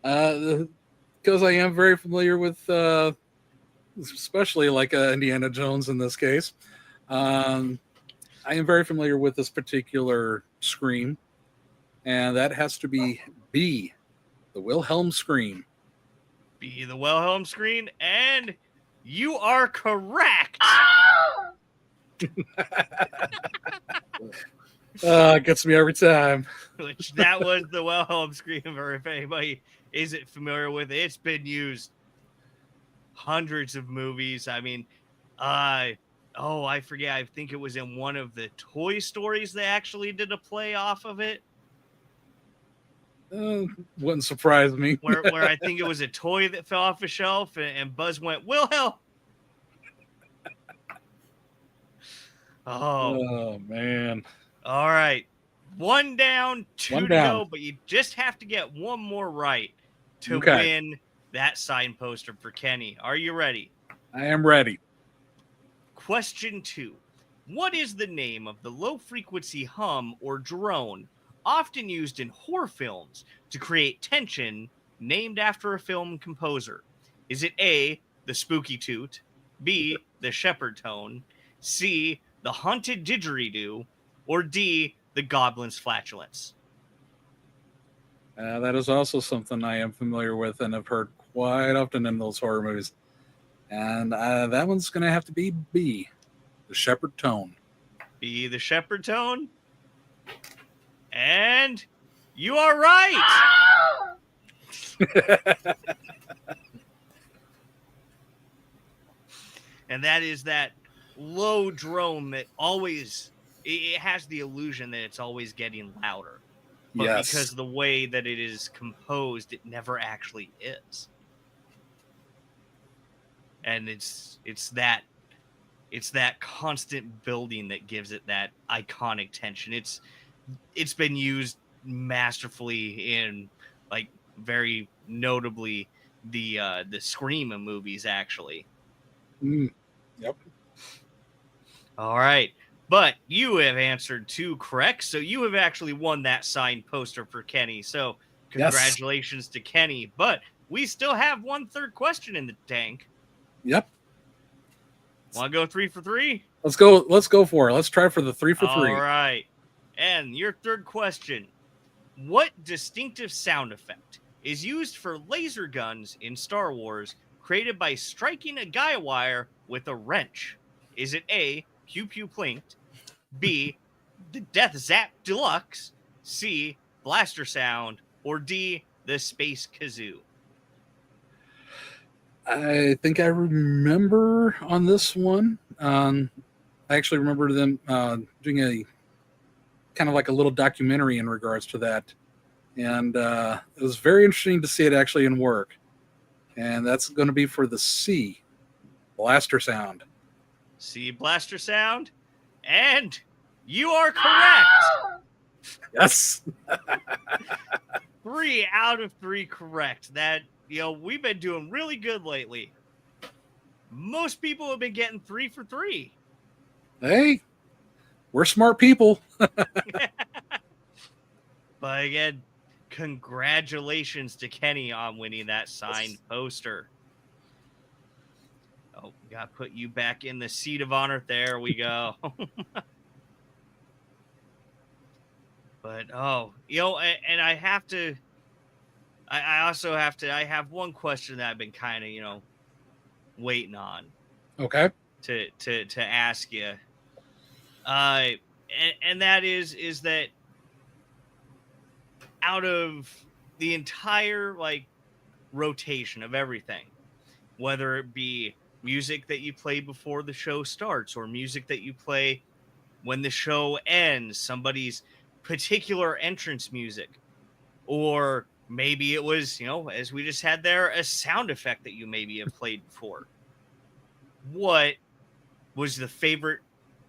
Because I am very familiar with, especially like Indiana Jones in this case. I am very familiar with this particular scream, and that has to be B, the Wilhelm scream. B, the Wilhelm scream, and you are correct. It gets me every time. Which that was the Wilhelm scream, or if anybody isn't familiar with it, it's been used hundreds of movies. I mean, I forget. I think it was in one of the Toy Stories they actually did a play off of it. Wouldn't surprise me. where I think it was a toy that fell off a shelf, and Buzz went, Wilhelm. Oh, man. All right. 1 down, 2 1 to down. go, but you just have to get 1 more right to win that sign poster for Kenny. Are you ready? I am ready. Question 2. What is the name of the low-frequency hum or drone often used in horror films to create tension, named after a film composer? Is it A, the spooky toot, B, the shepherd tone, C, the haunted didgeridoo, or D, the goblin's flatulence? That is also something I am familiar with and have heard quite often in those horror movies. And that one's going to have to be B, the shepherd tone. B, the shepherd tone? And you are right. And that is that low drone that always, it has the illusion that it's always getting louder. But yes. Because of the way that it is composed, it never actually is. And it's that constant building that gives it that iconic tension. It's been used masterfully in, like, very notably the Scream movies, actually. Yep. All right. But you have answered 2 correct, so you have actually won that signed poster for Kenny. So congratulations to Kenny. But we still have 1/3 question in the tank. Yep. Want to go 3 for 3? Let's go. Let's go for it. Let's try for the 3 for 3. All right. And your third question. What distinctive sound effect is used for laser guns in Star Wars created by striking a guy wire with a wrench? Is it A, pew pew plinked, B, the Death Zap Deluxe, C, blaster sound, or D, the space kazoo? I think I remember on this one. I actually remember them doing a kind of like a little documentary in regards to that. And it was very interesting to see it actually in work. And that's going to be for the C, blaster sound. C, blaster sound. And you are correct. Yes. 3 out of 3 correct. That, we've been doing really good lately. Most people have been getting 3 for 3. Hey, we're smart people. But again, congratulations to Kenny on winning that signed poster. Oh, got to put you back in the seat of honor. There we go. But, and I have to, I also have to, I have one question that I've been kind of, waiting on. Okay. To ask you. And that is that out of the entire rotation of everything, whether it be music that you play before the show starts or music that you play when the show ends, somebody's particular entrance music, or maybe it was, as we just had there, a sound effect that you maybe have played before. What was the favorite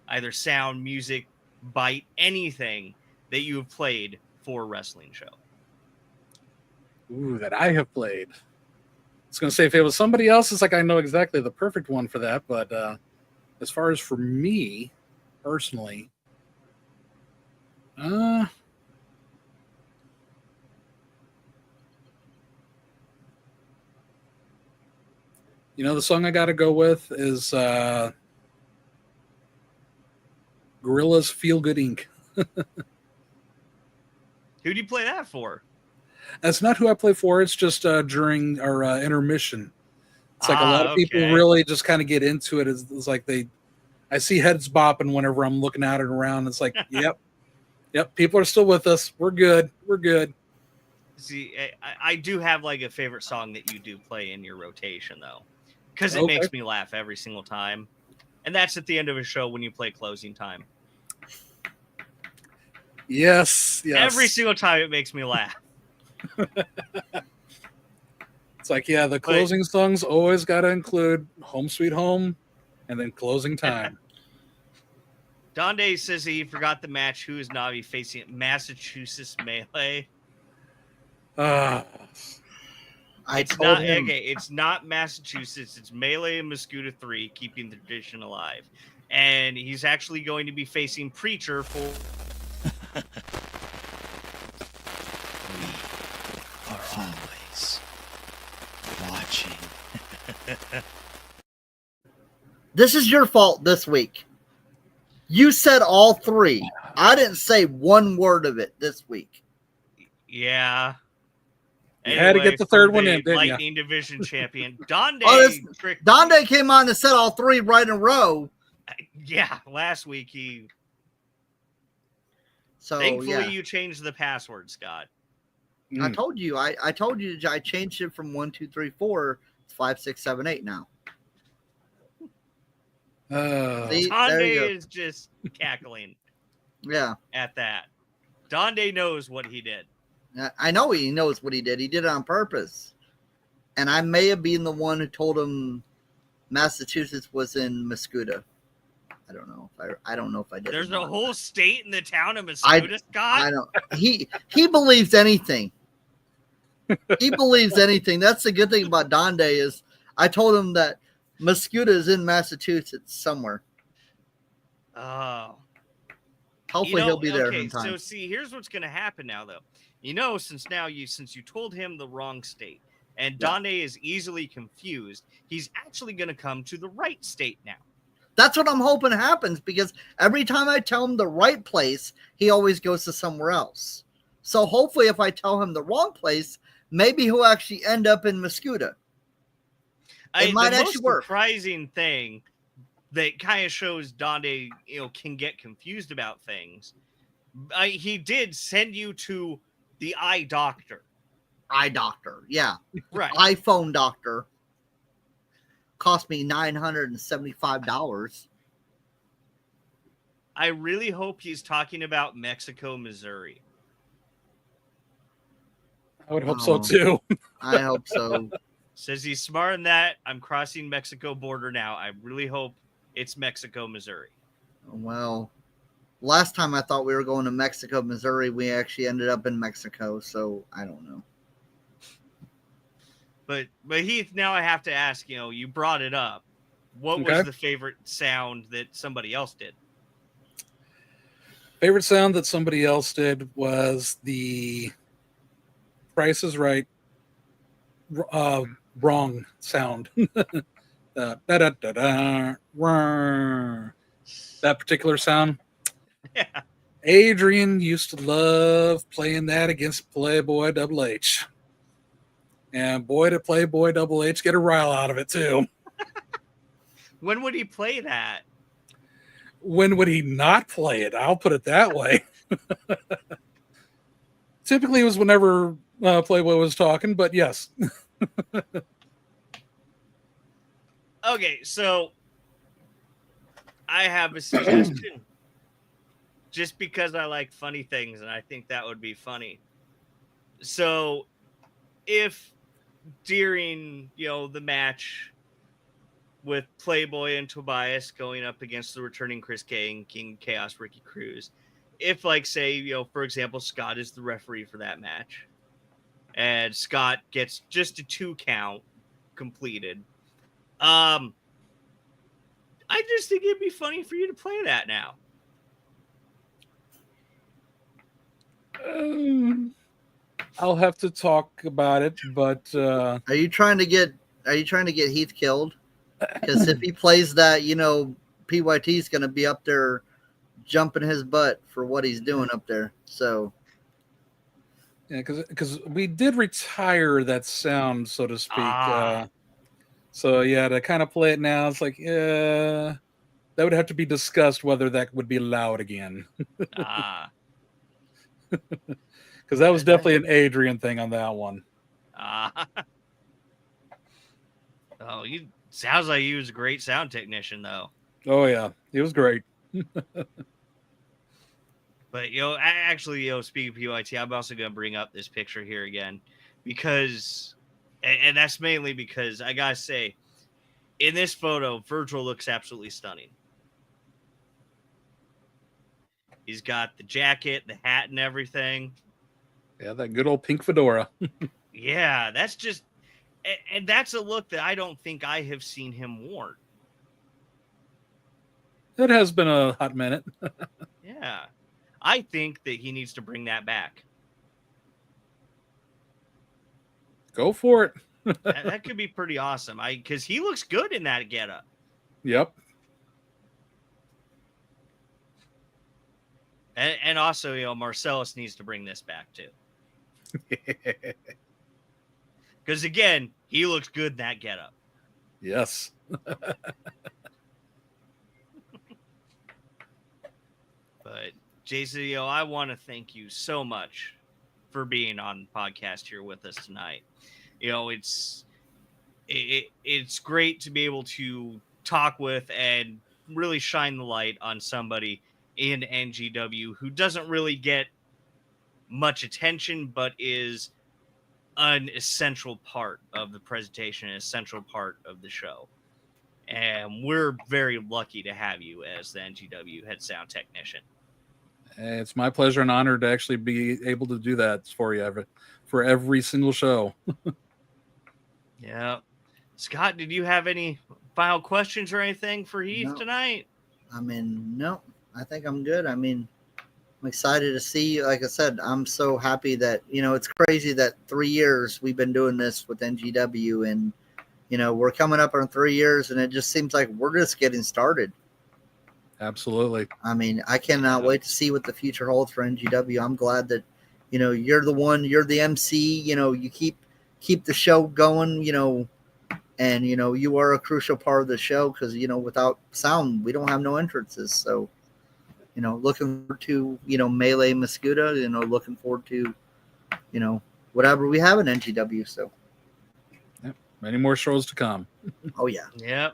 either sound, music, bite, anything that you have played for a wrestling show? Ooh, that I have played. I was going to say, if it was somebody else, it's like I know exactly the perfect one for that. But as far as for me, personally, the song I got to go with is Gorillaz Feel Good Inc. Who do you play that for? That's not who I play for. It's just during our intermission. It's like a lot of people really just kind of get into it. It's like I see heads bopping whenever I'm looking at it around. It's like, yep, people are still with us. We're good. See, I do have a favorite song that you do play in your rotation, though, because it makes me laugh every single time. And that's at the end of a show when you play Closing Time. Yes. Every single time it makes me laugh. It's like, the closing songs always got to include Home Sweet Home and then Closing Time. Donde says he forgot the match. Who is Navi facing at Massachusetts Melee? It's not Massachusetts. It's Melee and Muscuda 3, keeping the tradition alive. And he's actually going to be facing Preacher for... We are always watching. This is your fault this week. You said all 3. I didn't say one word of it this week. Yeah. You had to get the third one in, didn't Lightning Division champion. Donde came on and said all 3 right in a row. Yeah, last week he... So thankfully you changed the password, Scott. I told you. I told you I changed it from 1, 2, 3, 4 to 5, 6, 7, 8 now. Donde is just cackling. Yeah. At that. Donde knows what he did. I know he knows what he did. He did it on purpose. And I may have been the one who told him Massachusetts was in Muscuda. I don't know if I did. There's a whole state in the town of Muscuda, Scott. I don't. He believes anything. He believes anything. That's the good thing about Donde is I told him that Muscuda is in Massachusetts somewhere. Oh. Hopefully he'll be there in time. So see, here's what's going to happen now, though. Since you told him the wrong state, and Donde is easily confused, he's actually going to come to the right state now. That's what I'm hoping happens, because every time I tell him the right place, he always goes to somewhere else. So hopefully if I tell him the wrong place, maybe he'll actually end up in Mascuda. It might the most actually work. surprising thing that kind of shows Donde, can get confused about things. He did send you to the eye doctor. Eye doctor, yeah. Right. iPhone doctor. Cost me $975. I really hope he's talking about Mexico, Missouri. I would hope so too. I hope so. Says he's smart in that. I'm crossing Mexico border now. I really hope it's Mexico, Missouri. Well, last time I thought we were going to Mexico, Missouri, we actually ended up in Mexico, so I don't know. But Heath, now I have to ask, you brought it up. What was the favorite sound that somebody else did? Favorite sound that somebody else did was the Price is Right wrong sound. That particular sound. Yeah. Adrian used to love playing that against Playboy Double H. And boy, did Playboy Double H get a rile out of it too. When would he play that? When would he not play it? I'll put it that way. Typically it was whenever Playboy was talking, but yes. Okay, so I have a suggestion. Just because I like funny things, and I think that would be funny. So if during, the match with Playboy and Tobias going up against the returning Chris K and King Chaos Ricky Cruz, if, like, say, for example, Scott is the referee for that match, and Scott gets just a 2 count completed, I just think it'd be funny for you to play that now. I'll have to talk about it, but Are you trying to get Heath killed? Because if he plays that, PYT's going to be up there jumping his butt for what he's doing up there. So yeah, because we did retire that sound, so to speak. So yeah, to kind of play it now, it's like, that would have to be discussed whether that would be allowed again. Because that was definitely an Adrian thing on that one. Oh, sounds like he was a great sound technician, though. Oh yeah, he was great. But actually, speaking of PYT, I'm also going to bring up this picture here again, because, and that's mainly because I gotta say, in this photo, Virgil looks absolutely stunning. He's got the jacket, the hat, and everything. Yeah, that good old pink fedora. Yeah, that's just, and that's a look that I don't think I have seen him worn. It has been a hot minute. Yeah. I think that he needs to bring that back. Go for it. that could be pretty awesome. Because he looks good in that getup. Yep. And also, Marcellus needs to bring this back too. Because again, he looks good in that getup. Yes. But Jason, I want to thank you so much for being on the podcast here with us tonight. It's great to be able to talk with and really shine the light on somebody in NGW who doesn't really get much attention, but is an essential part of the presentation, an essential part of the show. And we're very lucky to have you as the NGW head sound technician. It's my pleasure and honor to actually be able to do that for you for every single show. Yeah. Scott, did you have any final questions or anything for Heath tonight? No. I think I'm good. I'm excited to see. Like I said, I'm so happy that, it's crazy that 3 years we've been doing this with NGW, and, we're coming up on 3 years, and it just seems like we're just getting started. Absolutely. I mean, I cannot wait to see what the future holds for NGW. I'm glad that, you're the MC, you keep the show going, and, you are a crucial part of the show because, without sound, we don't have no entrances. So, looking forward to, Melee Muscuda, looking forward to, whatever we have in NGW. So, yep. Many more shows to come. oh, yeah. Yep.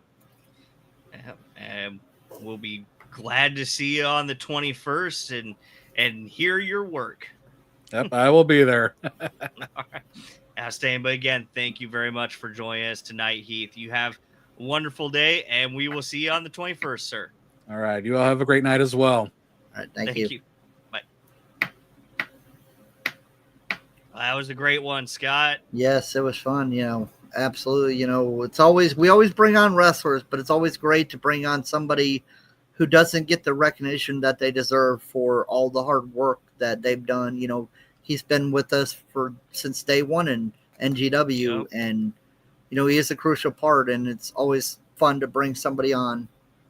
And we'll be glad to see you on the 21st and hear your work. Yep, I will be there. All right. Outstanding. But again, thank you very much for joining us tonight, Heath. You have a wonderful day, and we will see you on the 21st, sir. All right. You all have a great night as well. All right. Thank you. Bye. Well, that was a great one, Scott. Yes, it was fun. Absolutely. We always bring on wrestlers, but it's always great to bring on somebody who doesn't get the recognition that they deserve for all the hard work that they've done. He's been with us since day one in NGW, Yep. and he is a crucial part, and it's always fun to bring somebody on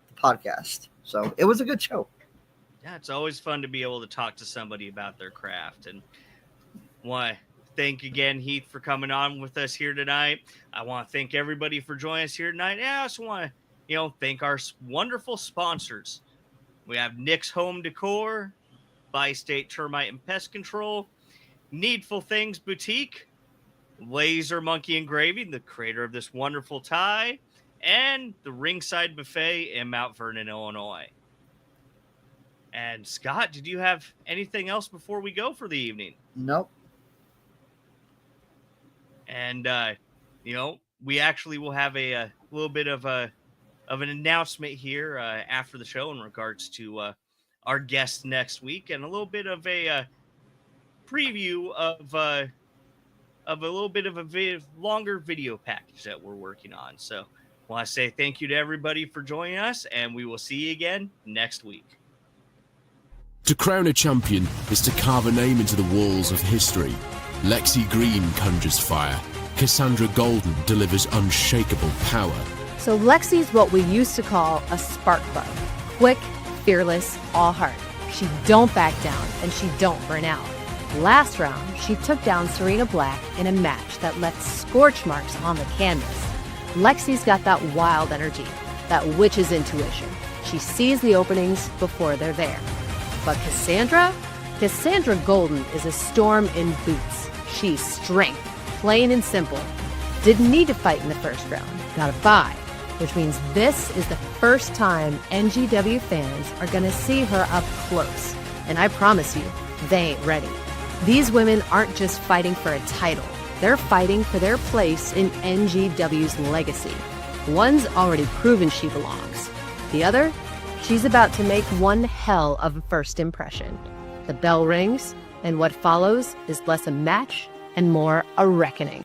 the podcast. So it was a good show. Yeah, it's always fun to be able to talk to somebody about their craft. And want to thank again, Heath, for coming on with us here tonight. I want to thank everybody for joining us here tonight. Yeah, I also want to, thank our wonderful sponsors. We have Nick's Home Decor, Bi-State Termite and Pest Control, Needful Things Boutique, Laser Monkey Engraving, the creator of this wonderful tie, and the Ringside Buffet in Mount Vernon, Illinois. And Scott, did you have anything else before we go for the evening? Nope. And we actually will have a little bit of an announcement here after the show in regards to our guest next week, and a little bit of a preview of a little bit of a longer video package that we're working on. So I want to say thank you to everybody for joining us, and we will see you again next week. To crown a champion is to carve a name into the walls of history. Lexi Green conjures fire. Cassandra Golden delivers unshakable power. So Lexi's what we used to call a spark plug. Quick, fearless, all heart. She don't back down, and she don't burn out. Last round, she took down Serena Black in a match that left scorch marks on the canvas. Lexi's got that wild energy, that witch's intuition. She sees the openings before they're there. But Cassandra Golden is a storm in boots. She's strength, plain and simple. Didn't need to fight in the first round, got a bye, which means this is the first time NGW fans are gonna see her up close. And I promise you, they ain't ready. These women aren't just fighting for a title, they're fighting for their place in NGW's legacy. One's already proven she belongs. The other, she's about to make one hell of a first impression. The bell rings, and what follows is less a match and more a reckoning.